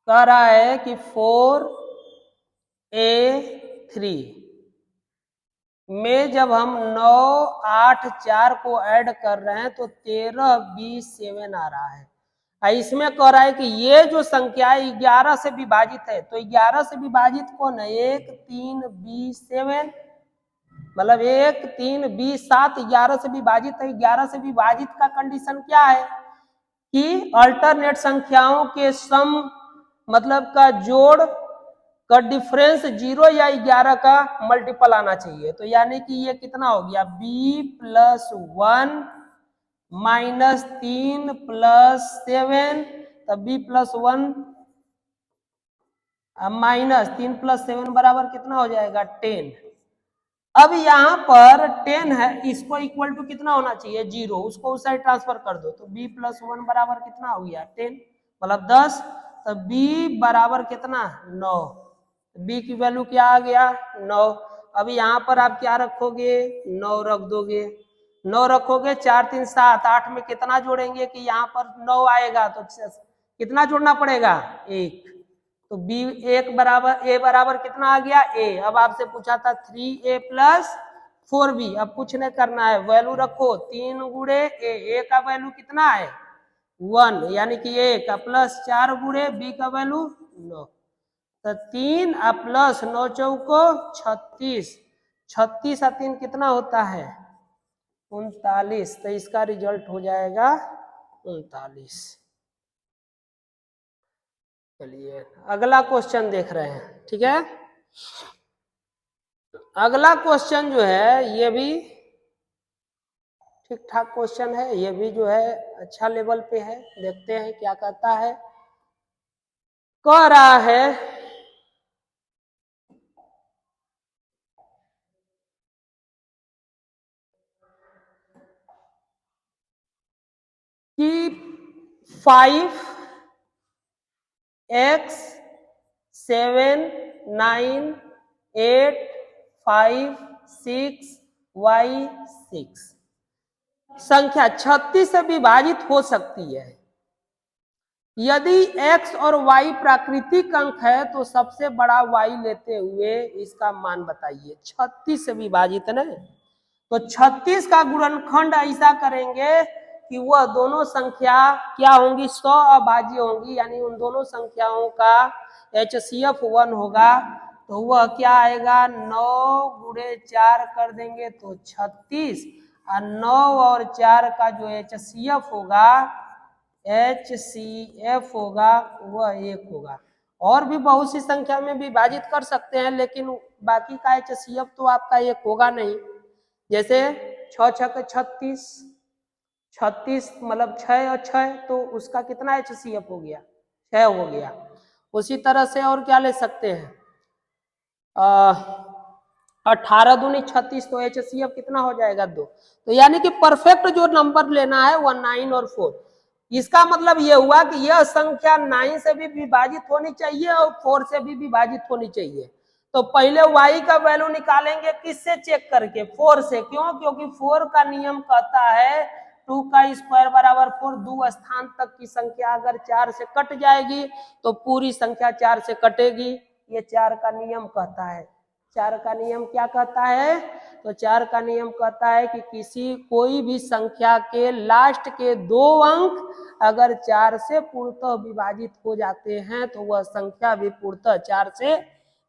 कह रहा है कि 4a3 में जब हम 9 8 4 को ऐड कर रहे हैं तो 13B7 आ रहा है। इसमें कह रहा है कि ये जो संख्या 11 से विभाजित है, तो 11 से विभाजित कौन है? 1 3 B7, मतलब 1 3 B7 11 से विभाजित है। 11 से विभाजित का कंडीशन क्या है? कि अल्टरनेट संख्याओं के सम मतलब का जोड़ का डिफरेंस 0 या 11 का मल्टीपल आना चाहिए। तो यानी कि ये कितना हो गया? b + 1 -3 + 7, तब b + 1 -3 + 7 बराबर कितना हो जाएगा? 10। अब यहाँ पर 10 है, इसको इक्वल टू कितना होना चाहिए? 0। उसको उस साइड ट्रांसफर कर दो तो b + 1 बराबर कितना हो गया? 10, मतलब 10। तो b बराबर कितना? 9। b की वैल्यू क्या आ गया? 9। अब यहाँ पर आप क्या रखोगे? 9 रख दोगे। 9 रखोगे, 4 3 7, 8 में कितना जोड़ेंगे कि यहाँ पर 9 आएगा? तो कितना जोड़ना पड़ेगा? 1। तो b 1 बराबर a बराबर कितना आ गया? a। अब आपसे पूछा था 3a + 4b। अब कुछ नहीं करना है, वैल्यू रखो। 3 गुणे a का वैल्यू कितना है? 1, यानी कि a का प्लस 4 गुणे b का वैल्यू 9। तो 3 + 9 चौको 36। 36 और 3 कितना होता है? 39। तो इसका रिजल्ट हो जाएगा 39। चलिए अगला क्वेश्चन देख रहे हैं। ठीक है, अगला क्वेश्चन जो है ये भी ठीक ठाक क्वेश्चन है। ये भी जो है अच्छा लेवल पे है। देखते हैं क्या कहता है। कह रहा है कि 5x 7 9 8 5 6 y 6 संख्या 36 से विभाजित हो सकती है। यदि x और y प्राकृतिक अंक है तो सबसे बड़ा y लेते हुए इसका मान बताइए। 36 से विभाजित है, तो 36 का गुणनखंड ऐसा करेंगे कि वह दोनों संख्या क्या होंगी, 100 अभाज्य होंगी, यानी उन दोनों संख्याओं का HCF 1 होगा। तो वह क्या आएगा, 9 गुणे 4 कर देंगे तो 36, और 9 और 4 का जो HCF होगा, HCF होगा वह 1 होगा। और भी बहुत सी संख्या में विभाजित कर सकते हैं, लेकिन बाकी का HCF तो आपका 1 होगा नहीं। जैसे 6 छक 36, 36 मतलब 6 और 6, तो उसका कितना HCF हो गया, 6 हो गया। उसी तरह से और क्या ले सकते हैं, 18 दूनी 36, तो HCF कितना हो जाएगा, 2। तो यानी कि परफेक्ट जो नंबर लेना है वह 9 और 4। इसका मतलब यह हुआ कि यह संख्या 9 से भी विभाजित होनी चाहिए और 4 से भी विभाजित होनी चाहिए। तो पहले y का वैल्यू निकालेंगे किससे चेक करके, 4 से। क्यों, क्योंकि 4 का नियम कहता है 2 का स्क्वायर बराबर 4। दो स्थान तक की संख्या अगर 4 से कट जाएगी तो पूरी संख्या 4 से कटेगी। ये 4 का नियम कहता है। 4 का नियम क्या कहता है, तो 4 का नियम कहता है कि कोई भी संख्या के लास्ट के 2 अंक अगर 4 से पूर्णतः विभाजित हो जाते हैं तो वह संख्या भी पूर्णतः 4 से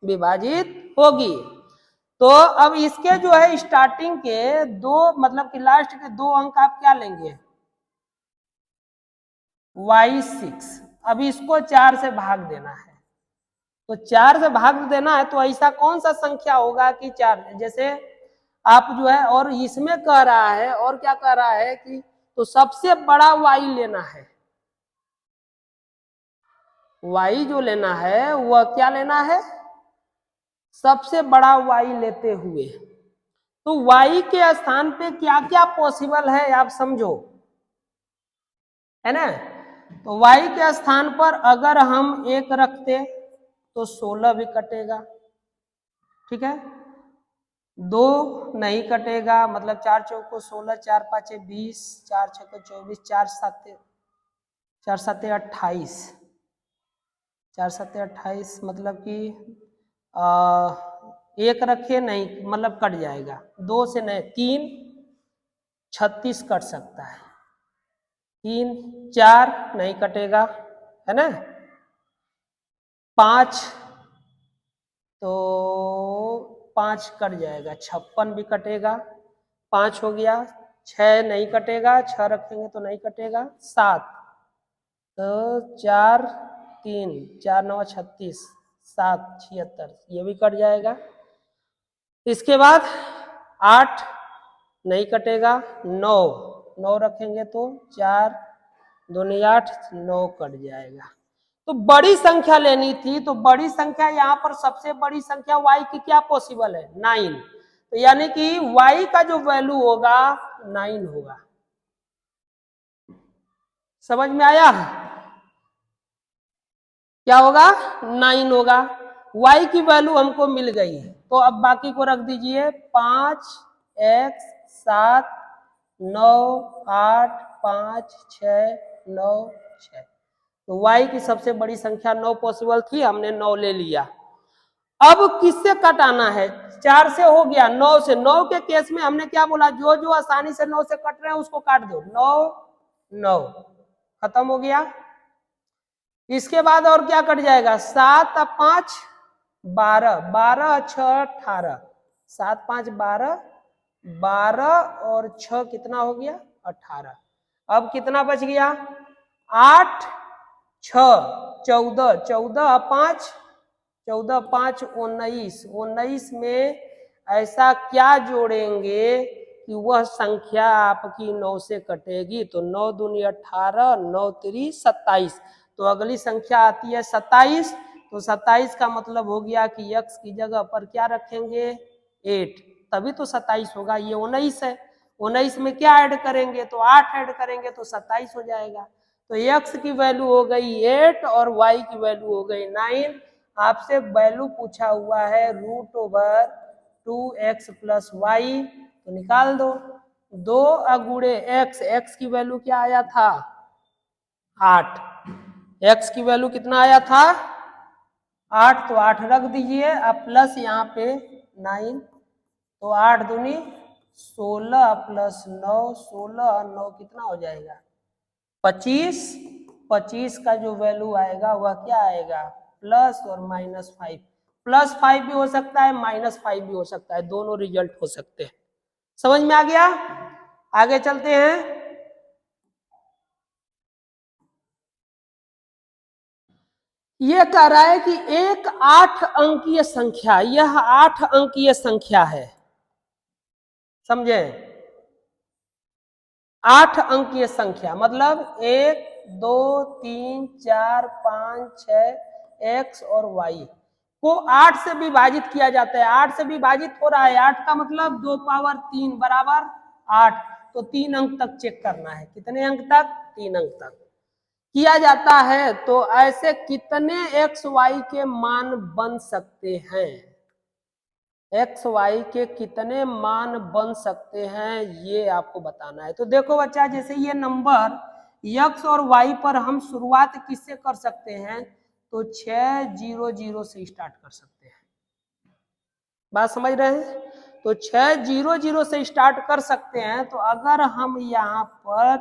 विभाजित होगी। तो अब इसके जो है स्टार्टिंग के 2 मतलब कि लास्ट के 2 अंक आप क्या लेंगे, y6। अब इसको 4 से भाग देना है, तो 4 से भाग देना है तो ऐसा कौन सा संख्या होगा कि 4, जैसे आप जो है, और इसमें कह रहा है, और क्या कह रहा है कि तो सबसे बड़ा y लेना है। y जो लेना है वह क्या लेना है, सबसे बड़ा y लेते हुए। तो y के स्थान पे क्या क्या पॉसिबल है आप समझो, है ना। तो y के स्थान पर अगर हम 1 रखते तो 16 भी कटेगा, ठीक है। 2 नहीं कटेगा, मतलब 4 चौको 16, 4 पाँचे 20, 4 छक्के 24, 4 सत्ते 28, 4 सत्ते 28, मतलब कि 1 रखे नहीं, मतलब कट जाएगा। 2 से नहीं, 3 36 कट सकता है, 3 4 नहीं कटेगा, है ना। 5 तो 5 कट जाएगा, 56 भी कटेगा, 5 हो गया। 6 नहीं कटेगा, 6 रखेंगे तो नहीं कटेगा। 7 तो 4 3 4 9 36, 7 76, ये भी कट जाएगा। इसके बाद 8 नहीं कटेगा, 9 रखेंगे तो 4 दूनी 8, 9 कट जाएगा। तो बड़ी संख्या लेनी थी, तो बड़ी संख्या यहाँ पर सबसे बड़ी संख्या y की क्या पॉसिबल है, 9। तो यानी कि y का जो वैल्यू होगा 9 होगा। समझ में आया, क्या होगा, 9 होगा। y की वैल्यू हमको मिल गई, तो अब बाकी को रख दीजिए। 5 x 7 9 8 5 6 9 6। तो y की सबसे बड़ी संख्या 9 पॉसिबल थी, हमने 9 ले लिया। अब किससे कटाना है, 4 से हो गया, 9 से। 9 के केस में हमने क्या बोला, जो जो आसानी से 9 से कट रहे हैं उसको काट दो। 9 9 खत्म हो गया। इसके बाद और क्या कट जाएगा, 7 और 5 12, 12 6 18, 7 5 12, 12 और 6 कितना हो गया, 18। अब कितना बच गया, 8 6 14, 14 5 14 5 19, 19 में ऐसा क्या जोड़ेंगे कि वह संख्या आपकी 9 से कटेगी। तो 9 दूनी 18, 9 3 27, तो अगली संख्या आती है 27। तो 27 का मतलब हो गया कि x की जगह पर क्या रखेंगे 8, तभी तो 27 होगा। ये 19 है, 19 में क्या ऐड करेंगे तो 8 ऐड करेंगे तो 27 हो जाएगा। तो x की वैल्यू हो गई 8 और y की वैल्यू हो गई 9। आपसे वैल्यू पूछा हुआ है √2x + y, तो निकाल दो। 2 अगुणे x की वैल्यू क्या आया था 8, x की वैल्यू कितना आया था 8, तो 8 रख दीजिए, अब प्लस यहाँ पे 9, तो 8 दूनी 16 + 9, 16 और 9 कितना हो जाएगा 25। 25 का जो वैल्यू आएगा वह क्या आएगा प्लस और -5, +5 भी हो सकता है -5 भी हो सकता है, दोनों रिजल्ट हो सकते हैं। समझ में आ गया? आगे चलते हैं। यह कह रहा है कि एक 8 अंकीय संख्या, यह 8 अंकीय संख्या है, समझे? 8 अंकीय संख्या मतलब 1 2 3 4 5 6 x और y को 8 से विभाजित किया जाता है। 8 से विभाजित हो रहा है, 8 का मतलब 2 पावर 3 बराबर 8, तो 3 अंक तक चेक करना है। कितने अंक तक 3 अंक तक किया जाता है। तो ऐसे कितने x y के मान बन सकते हैं, एक्स वाई के कितने मान बन सकते हैं ये आपको बताना है। तो देखो बच्चा, जैसे ये नंबर x और y पर हम शुरुआत किससे कर सकते हैं तो 600 से स्टार्ट कर सकते हैं। बात समझ रहे हैं? तो 600 से स्टार्ट कर सकते हैं। तो अगर हम यहाँ पर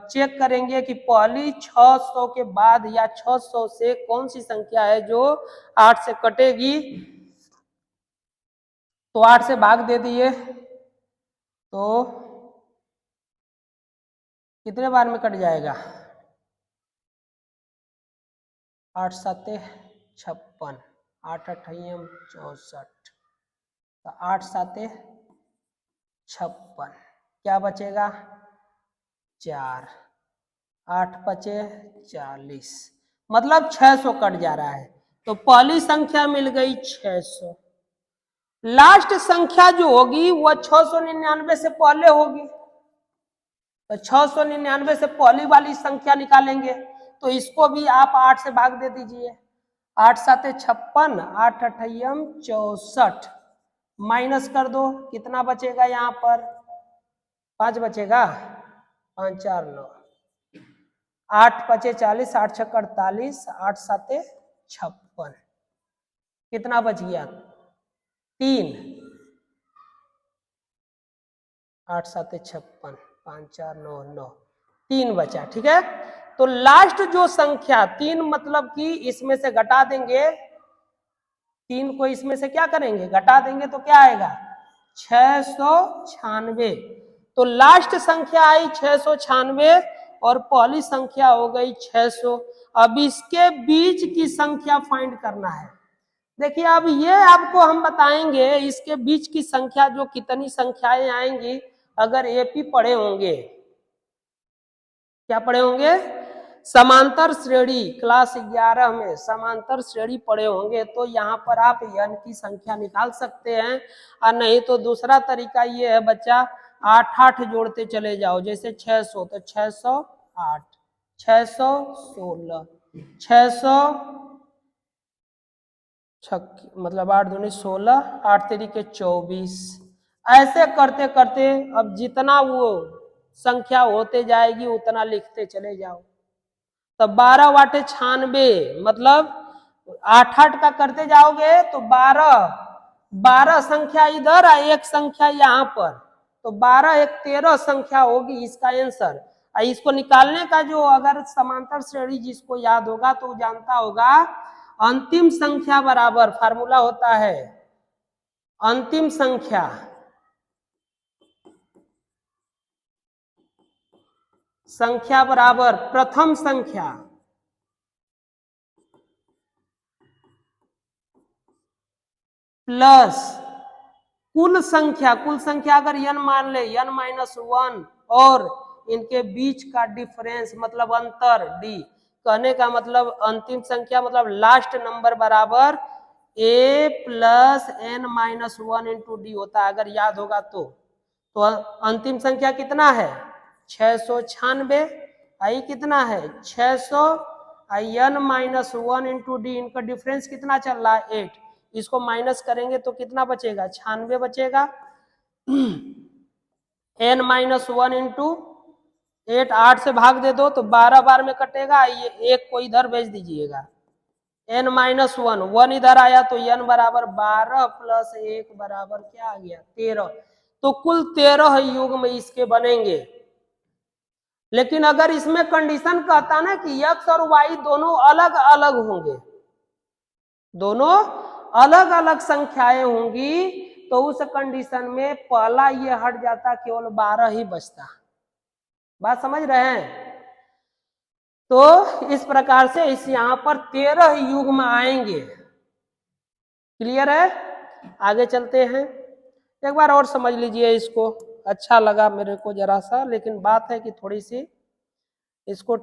चेक करेंगे कि पहली 600 के बाद या 600 से कौन सी संख्या है जो 8 से कटेगी, तो 8 से भाग दे दिए तो कितने बार में कट जाएगा 8 7 56, 8 8 64, तो 8 7 56, क्या बचेगा 4, 8 5 40, मतलब 600 कट जा रहा है। तो पहली संख्या मिल गई 600। लास्ट संख्या जो होगी वह 699 से पहले होगी, तो 699 से पहली वाली संख्या निकालेंगे। तो इसको भी आप 8 से भाग दे दीजिए, 8 7 56, 8 8 64, माइनस कर दो, कितना बचेगा यहाँ पर 5 बचेगा, 5 4 9, 8 5 40, 8 6 48, 8 7 56, कितना बच गया 3, 8 7 56, 5 4 9 9, 3 बचा। ठीक है, तो लास्ट जो संख्या 3 मतलब कि इसमें से घटा देंगे, 3 को इसमें से क्या करेंगे घटा देंगे, तो क्या आएगा 696। तो लास्ट संख्या आई 696 और पहली संख्या हो गई 600। अब इसके बीच की संख्या फाइंड करना है। देखिए अब ये आपको हम बताएंगे इसके बीच की संख्या जो कितनी संख्याएं आएंगी। अगर एपी पढ़े होंगे, क्या पढ़े होंगे समांतर श्रेणी, क्लास 11 में समांतर श्रेणी पढ़े होंगे, तो यहाँ पर आप n की संख्या निकाल सकते हैं। और नहीं तो दूसरा तरीका ये है बच्चा, 8 8 जोड़ते चले जाओ, जैसे 600 तो 608, 616, 600 मतलब 8 दूनी 16, 8 3 24, ऐसे करते करते अब जितना वो संख्या होते जाएगी उतना लिखते चले जाओ। तो 12 वाटे 96, मतलब 8 8 का करते जाओगे तो 12 संख्या इधर और एक संख्या यहाँ पर, तो 12 एक 13 संख्या होगी इसका आंसर। इसको निकालने का जो अगर समांतर श्रेणी जिसको याद होगा तो जानता होगा, अंतिम संख्या बराबर फार्मूला होता है, अंतिम संख्या बराबर प्रथम संख्या प्लस कुल संख्या अगर n मान ले n-1 और इनके बीच का डिफरेंस मतलब अंतर d, कहने का मतलब अंतिम संख्या मतलब लास्ट नंबर बराबर a plus N minus 1 into D होता है, अगर याद होगा तो अंतिम संख्या कितना है 696, आई कितना है 600, एन माइनस 1 इंटू डी, इनका डिफरेंस कितना चल रहा है 8, इसको माइनस करेंगे तो कितना बचेगा 96 बचेगा। एन माइनस 1 इंटू 8, 8 से भाग दे दो तो 12 बार में कटेगा, ये एक को इधर भेज दीजिएगा, n माइनस 1, 1 इधर आया तो n बराबर 12 प्लस 1 बराबर क्या आ गया 13, तो कुल 13 युग्म इसके बनेंगे। लेकिन अगर इसमें कंडीशन कहता ना कि x और y दोनों अलग अलग होंगे, दोनों अलग अलग संख्याएं होंगी, तो उस कंडीशन में पहला ये हट जाता, केवल 12 ही बचता। बात समझ रहे हैं? तो इस प्रकार से इस यहां पर 13 युग्म आएंगे। क्लियर है? आगे चलते हैं, एक बार और समझ लीजिए इसको, अच्छा लगा मेरे को जरा सा, लेकिन बात है कि थोड़ी सी इसको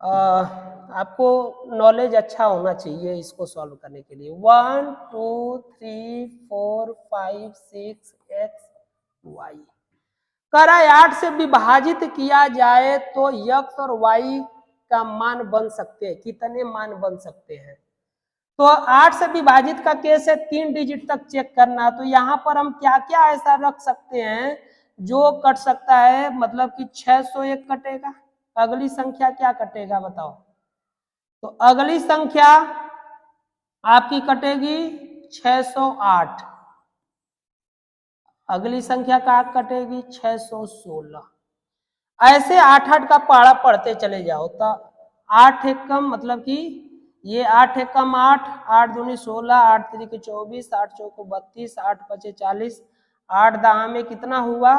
आपको नॉलेज अच्छा होना चाहिए इसको सॉल्व करने के लिए। 1 2 3 4 5 6 x y करा 8 से विभाजित किया जाए तो x और y का मान बन सकते हैं, कितने मान बन सकते हैं? तो 8 से विभाजित का केस है 3 डिजिट तक चेक करना, तो यहाँ पर हम क्या क्या ऐसा रख सकते हैं जो कट सकता है, मतलब कि 601 कटेगा, अगली संख्या क्या कटेगा बताओ? तो अगली संख्या आपकी कटेगी 608, अगली संख्या क्या कटेगी 616, ऐसे 8-8 का पहाड़ा पढ़ते चले जाओ। तो 8 एक कम मतलब कि ये 8 एक कम 8, 8 दूनी 16, 8 तिरिके 24, 8 चौको 32, 8 पचे 40, 8 दाह में कितना हुआ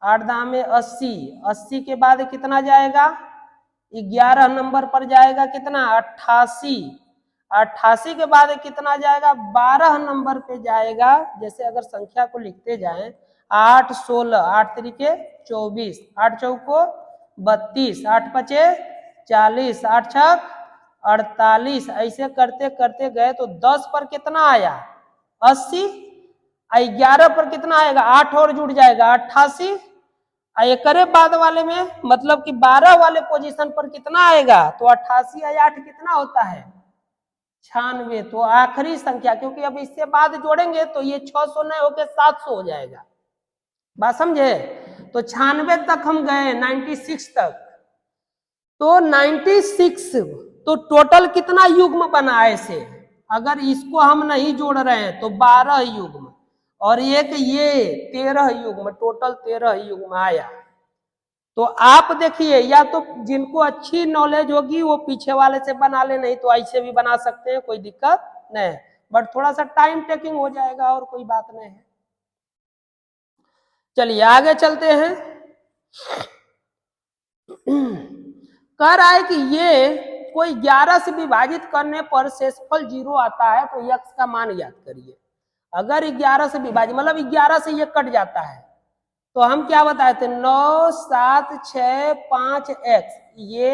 8 दाह में 80, 80 के बाद कितना जाएगा 11 नंबर पर जाएगा कितना 88, 88 के बाद कितना जाएगा 12 नंबर पे जाएगा। जैसे अगर संख्या को लिखते जाएं 8 16, 8 तिरिके 24, 8 चौको 32, 8 पचे 40, 8 छक 48, ऐसे करते करते गए तो 10 पर कितना आया 80, 11 पर कितना आएगा 8 और जुड़ जाएगा 88, एक बाद वाले में मतलब कि 12 वाले पोजीशन पर कितना आएगा तो 88 या 8 कितना होता है 96, तो आखिरी संख्या, क्योंकि अब इससे बाद जोड़ेंगे तो ये 600 नहीं होकर 700 हो जाएगा। बात समझे? तो 96 तक हम गए, 96 तक, तो 96 तो टोटल कितना युग्म बना ऐसे, अगर इसको हम नहीं जोड़ रहे हैं तो 12 युग्म और एक ये 13 युग्म, टोटल 13 युग्म आया। तो आप देखिए, या तो जिनको अच्छी नॉलेज होगी वो पीछे वाले से बना ले, नहीं तो ऐसे भी बना सकते हैं, कोई दिक्कत नहीं, बट थोड़ा सा टाइम टेकिंग हो जाएगा और कोई बात नहीं है। चलिए आगे चलते हैं। कह रहा है कि ये कोई 11 से विभाजित करने पर शेषफल 0 आता है, तो x का मान याद करिए। अगर 11 से विभाजित मतलब 11 से ये कट जाता है, तो हम क्या बताए थे 9 7 6 5 x, ये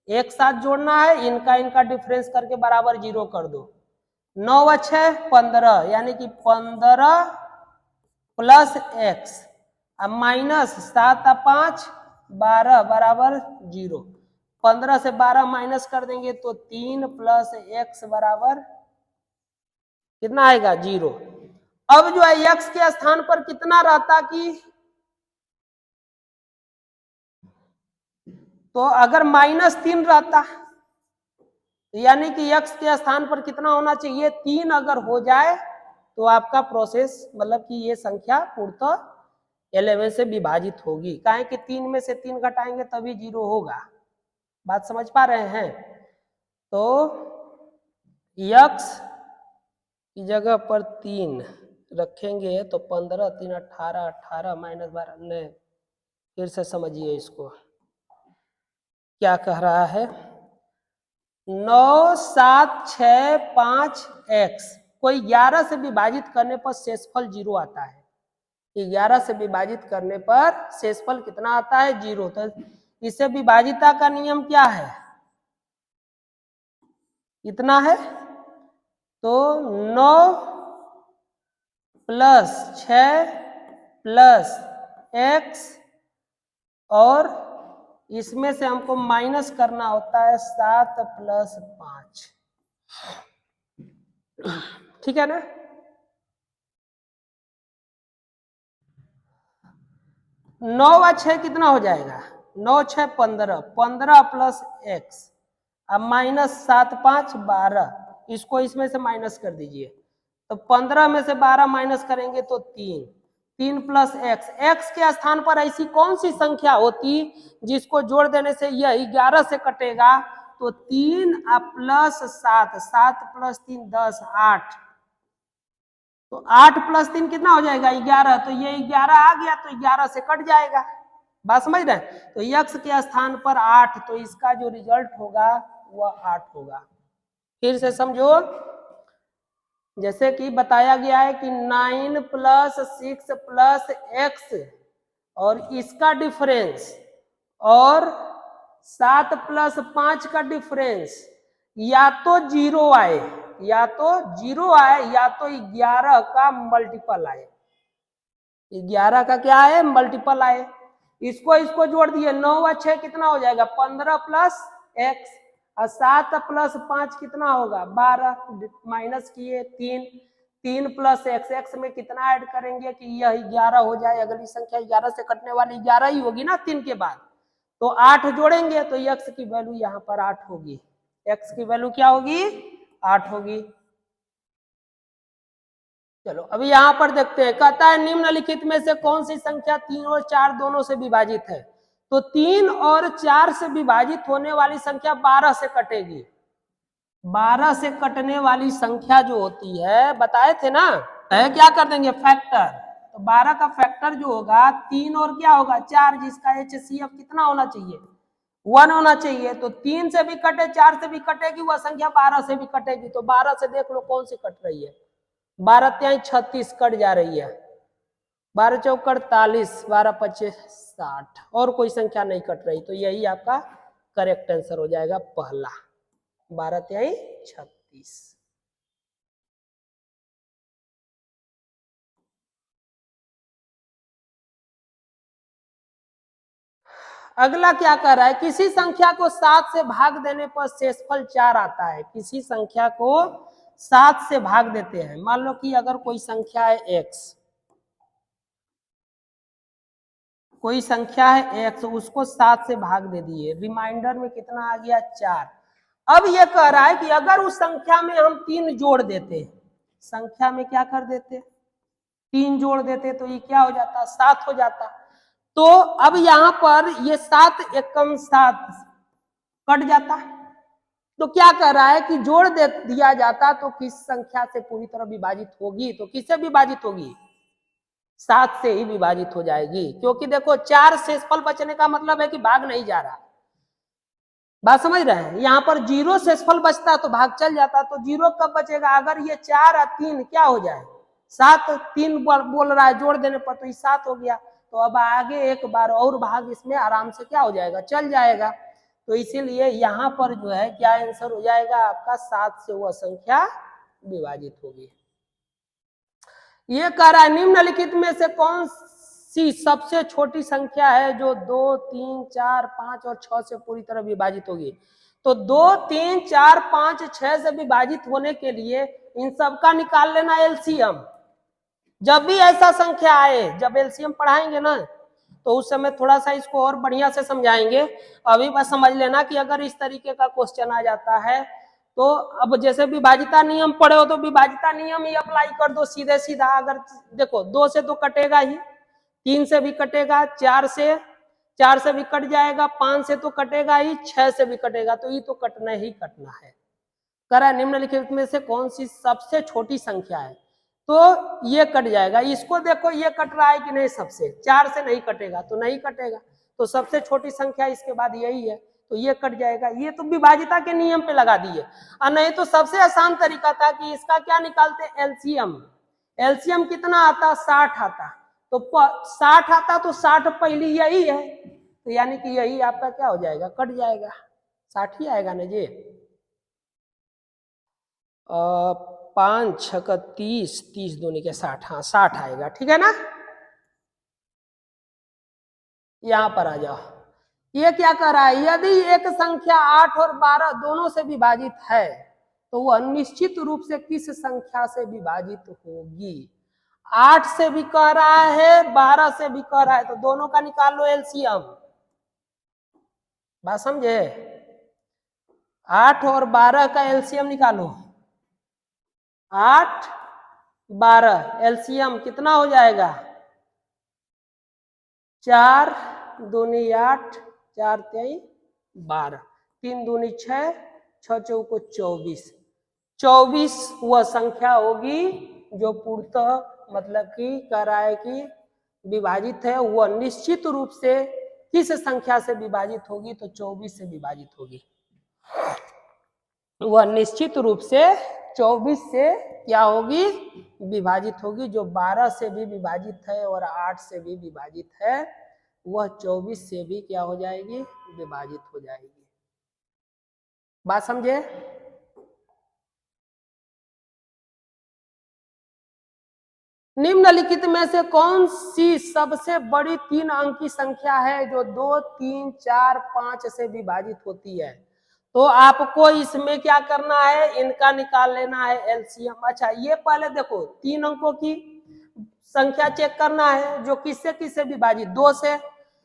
एक साथ जोड़ना है, इनका इनका डिफरेंस करके बराबर 0 कर दो। 9 व 6 15, यानी कि 15 प्लस x, अब माइनस 7 और 5 12 बराबर 0, 15 से 12 माइनस कर देंगे तो 3 प्लस x बराबर कितना आएगा 0। अब जो है x के स्थान पर कितना रहता कि, तो अगर -3 रहता, यानी कि x के स्थान पर कितना होना चाहिए 3 अगर हो जाए तो आपका प्रोसेस मतलब कि ये संख्या पूर्णतः 11 से विभाजित होगी, काहे कि 3 में से 3 घटाएंगे तभी 0 होगा। बात समझ पा रहे हैं? तो x की जगह पर 3 रखेंगे तो 15 3 18, 18 माइनस 12, नहीं फिर से समझिए इसको क्या कह रहा है। 9 7 6 5 x कोई 11 से विभाजित करने पर शेषफल 0 आता है, 11 से विभाजित करने पर शेषफल कितना आता है 0, तो इसे विभाजिता का नियम क्या है, कितना है, तो 9 प्लस 6 प्लस x और इसमें से हमको माइनस करना होता है 7 प्लस 5, ठीक है ना। 9 व 6 कितना हो जाएगा, 9 6 15, 15 प्लस x, अब माइनस 7 5 12, इसको इसमें से माइनस कर दीजिए, तो 15 में से 12 माइनस करेंगे तो 3 प्लस एक्स, एक्स के स्थान पर ऐसी कौन सी संख्या होती जिसको जोड़ देने से यह 11 से कटेगा, तो 3 प्लस 7, 7 प्लस 3 10, 8, तो 8 प्लस 3 कितना हो जाएगा 11, तो ये 11 आ गया तो 11 से कट जाएगा, बात समझ रहे हैं। तो x के स्थान पर 8, तो इसका जो रिजल्ट होगा वह 8 होगा। फिर से समझो, जैसे कि बताया गया है कि 9 प्लस 6 प्लस एक्स और इसका डिफरेंस और 7 प्लस 5 का डिफरेंस या तो 0 आए, या तो 0 आए, या तो 11 का मल्टीपल आए, 11 का क्या आए, मल्टीपल आए। इसको जोड़ दिए, 9 व 6 कितना हो जाएगा 15 प्लस एक्स और 7 प्लस 5 कितना होगा 12, माइनस किए 3 प्लस एक्स, एक्स में कितना ऐड करेंगे कि यह 11 हो जाए, अगली संख्या 11 से कटने वाली 11 ही होगी ना 3 के बाद, तो 8 जोड़ेंगे तो एक्स की वैल्यू यहाँ पर 8 होगी, एक्स की वैल्यू क्या होगी 8 होगी। चलो अभी यहां पर देखते हैं, कहता है निम्नलिखित में से कौन सी संख्या 3 और 4 दोनों से विभाजित है, तो 3 और 4 से विभाजित होने वाली संख्या 12 से कटेगी, 12 से कटने वाली संख्या जो होती है बताए थे ना, है क्या कर देंगे फैक्टर, तो 12 का फैक्टर जो होगा 3 और क्या होगा 4, जिसका HCF कितना होना चाहिए 1 होना चाहिए, तो 3 से भी कटे 4 से भी कटेगी वह संख्या 12 से भी कटेगी, तो 12 से देख लो कौन सी कट रही है, 12 त्याई 36 कट जा रही है, 12 चौक 48, 12 25 60, और कोई संख्या नहीं कट रही, तो यही आपका करेक्ट आंसर हो जाएगा पहला, 12 त्याई 36। अगला क्या कर रहा है, किसी संख्या को 7 से भाग देने पर शेषफल 4 आता है, किसी संख्या को 7 से भाग देते हैं, मान लो कि अगर कोई संख्या है x, कोई संख्या है x, उसको 7 से भाग दे दिए, रिमाइंडर में कितना आ गया 4, अब ये कह रहा है कि अगर उस संख्या में हम 3 जोड़ देते, संख्या में क्या कर देते 3 जोड़ देते, तो ये क्या हो जाता 7 हो जाता, तो अब यहां पर ये 7 एकम 7 कट जाता, तो क्या कर रहा है कि जोड़ दे दिया जाता तो किस संख्या से पूरी तरह विभाजित होगी, तो किससे विभाजित होगी 7 से ही विभाजित हो जाएगी, क्योंकि देखो 4 शेषफल बचने का मतलब है कि भाग नहीं जा रहा, बात समझ रहे हैं, यहाँ पर 0 शेषफल बचता तो भाग चल जाता, तो 0 कब बचेगा, अगर ये 4 और 3 क्या हो जाए 7, 3 बोल रहा है जोड़ देने पर तो ये 7 हो गया, तो अब आगे एक बार और भाग इसमें आराम से क्या हो जाएगा चल जाएगा, तो इसीलिए यहाँ पर जो है क्या आंसर हो जाएगा आपका 7 से वह संख्या विभाजित होगी। ये कह रहा है निम्नलिखित में से कौन सी सबसे छोटी संख्या है जो 2 3 4 5 और 6 से पूरी तरह विभाजित होगी, तो 2 3 4 5 6 से विभाजित होने के लिए इन सब का निकाल लेना एलसीएम, जब भी ऐसा संख्या आए, जब एलसीएम पढ़ाएंगे ना तो उस समय थोड़ा सा इसको और बढ़िया से समझाएंगे, अभी बस समझ लेना कि अगर इस तरीके का क्वेश्चन आ जाता है तो अब जैसे विभाजिता नियम पढ़े हो तो विभाजिता नियम ही अप्लाई कर दो सीधे सीधा, अगर देखो 2 से तो कटेगा ही, 3 से भी कटेगा, 4 से भी कट जाएगा, 5 से तो कटेगा ही, 6 से भी कटेगा, तो ये तो कटना ही कटना है। करा निम्नलिखित में से कौन सी सबसे छोटी संख्या है, तो ये कट जाएगा, इसको देखो ये कट रहा है कि नहीं, सबसे 4 से नहीं कटेगा तो नहीं कटेगा, तो सबसे छोटी संख्या इसके बाद यही है, तो ये कट जाएगा, ये तो विभाजिता के नियम पे लगा दिए, और नहीं तो सबसे आसान तरीका था कि इसका क्या निकालते एलसीएम, एलसीएम कितना आता 60 आता, तो 60 आता तो 60 पहली यही है, तो यानी कि यही आपका क्या हो जाएगा, कट जाएगा, 60 ही आएगा ना जी। 5 छक्का 30, 30 दूनी के 60, हाँ 60 आएगा, ठीक है ना। यहां पर आ जाओ, ये क्या कर रहा है, यदि एक संख्या 8 और 12 दोनों से विभाजित है तो वह निश्चित रूप से किस संख्या से विभाजित होगी। 8 से भी कह रहा है, 12 से भी कह रहा है, तो दोनों का निकाल लो एलसीएम। बात समझे, 8 और 12 का एलसीएम निकालो। 8 12 एलसीएम कितना हो जाएगा, 4 दूनी 8, 4 3 12, 3 दूनी 6, 6 चौको 24, 24 वह संख्या होगी जो पूर्णतः मतलब कि कह रहा है कि विभाजित है, वह निश्चित रूप से किस संख्या से विभाजित होगी, तो 24 से विभाजित होगी। वह निश्चित रूप से 24 से क्या होगी, विभाजित होगी। जो 12 से भी विभाजित है और 8 से भी विभाजित है, वह 24 से भी क्या हो जाएगी, विभाजित हो जाएगी। बात समझे। निम्नलिखित में से कौन सी सबसे बड़ी 3 अंक की संख्या है जो 2 3 4 5 से विभाजित होती है। तो आपको इसमें क्या करना है, इनका निकाल लेना है एलसीएम। अच्छा, ये पहले देखो 3 अंकों की संख्या चेक करना है जो किससे किससे विभाजित, 2 से,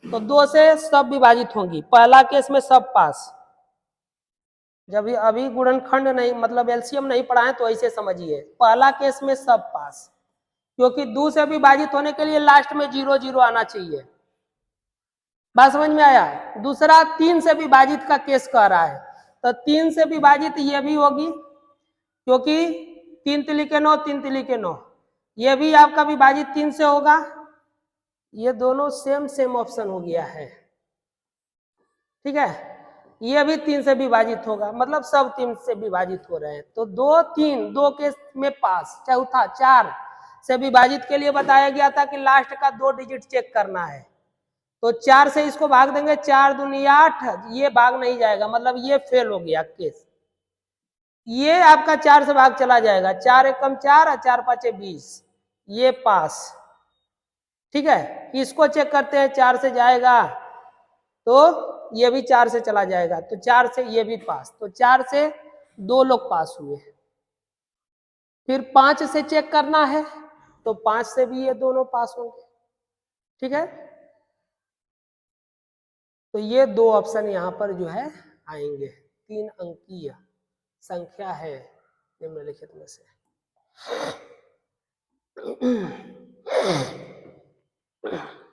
तो 2 से सब विभाजित होंगी। पहला केस में सब पास, जब अभी गुणनखंड नहीं मतलब एलसीएम नहीं पढ़ा है तो ऐसे समझिए, पहला केस में सब पास, क्योंकि 2 से विभाजित होने के लिए लास्ट में 0 0 आना चाहिए। बात समझ में आया। दूसरा 3 से विभाजित का केस कह रहा है, तो 3 से विभाजित ये भी होगी, क्योंकि 3 तिली के 9, 3 तिली के 9, ये भी आपका विभाजित 3 से होगा। ये दोनों सेम ऑप्शन हो गया है, ठीक है। ये भी 3 से विभाजित होगा, मतलब सब 3 से विभाजित हो रहे हैं। तो 2 3 2 केस में पास। चौथा 4 से विभाजित के लिए बताया गया था कि लास्ट का 2 डिजिट चेक करना है, तो 4 से इसको भाग देंगे, 4 दूनी 8, ये भाग नहीं जाएगा, मतलब ये फेल हो गया केस। ये आपका 4 से भाग चला जाएगा, 4 एकम 4 और 4 5 20, ये पास, ठीक है। इसको चेक करते हैं, 4 से जाएगा तो ये भी 4 से चला जाएगा, तो 4 से ये भी पास, तो 4 से 2 लोग पास हुए। फिर 5 से चेक करना है, तो 5 से भी ये दोनों पास होंगे, ठीक है। तो ये 2 ऑप्शन यहाँ पर जो है आएंगे। 3 अंकीय संख्या है निम्नलिखित में से।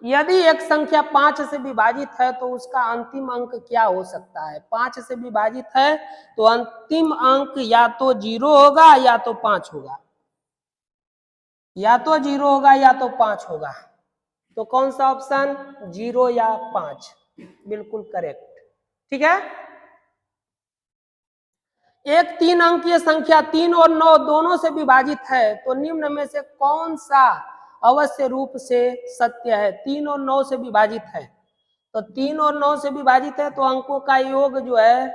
यदि एक संख्या 5 से विभाजित है तो उसका अंतिम अंक क्या हो सकता है। 5 से विभाजित है तो अंतिम अंक या तो 0 होगा या तो 5 होगा, या तो 0 होगा या तो 5 होगा। तो कौन सा ऑप्शन, 0 या 5, बिल्कुल करेक्ट, ठीक है। एक 3 अंकीय संख्या 3 और 9 दोनों से विभाजित है तो निम्न में से कौन सा अवश्य रूप से सत्य है। 3 और 9 से विभाजित है, तो 3 और 9 से विभाजित है तो अंकों का योग जो है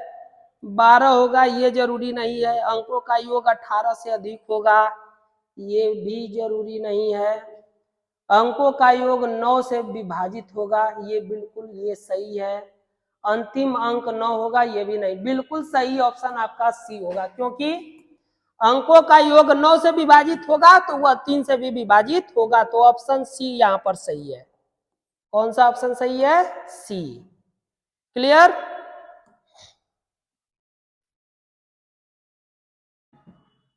12 होगा, ये जरूरी नहीं है। अंकों का योग 18 से अधिक होगा, ये भी जरूरी नहीं है। अंकों का योग 9 से विभाजित होगा, ये बिल्कुल ये सही है। अंतिम अंक 9 होगा, ये भी नहीं। बिल्कुल सही ऑप्शन आपका सी होगा, क्योंकि अंकों का योग 9 से विभाजित होगा तो वह 3 से भी विभाजित होगा, तो ऑप्शन सी यहाँ पर सही है। कौन सा ऑप्शन सही है, सी। क्लियर।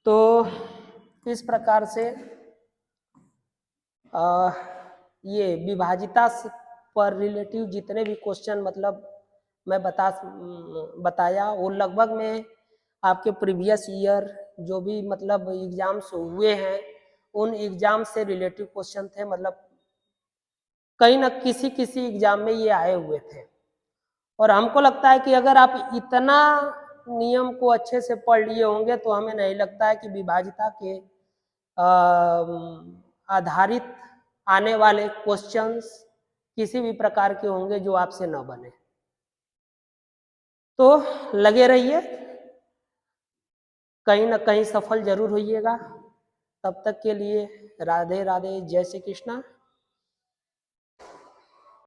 तो इस प्रकार से ये विभाजिता पर रिलेटिव जितने भी क्वेश्चन मतलब मैं बताया वो लगभग में आपके प्रीवियस ईयर जो भी मतलब एग्जाम्स हुए हैं उन एग्जाम से रिलेटिव क्वेश्चन थे। मतलब कहीं ना किसी एग्जाम में ये आए हुए थे, और हमको लगता है कि अगर आप इतना नियम को अच्छे से पढ़ लिए होंगे तो हमें नहीं लगता है कि विभाजिता के आधारित आने वाले क्वेश्चंस किसी भी प्रकार के होंगे जो आपसे न बने। तो लगे रहिए, कहीं ना कहीं सफल जरूर होइएगा। तब तक के लिए राधे राधे, जय श्री कृष्णा।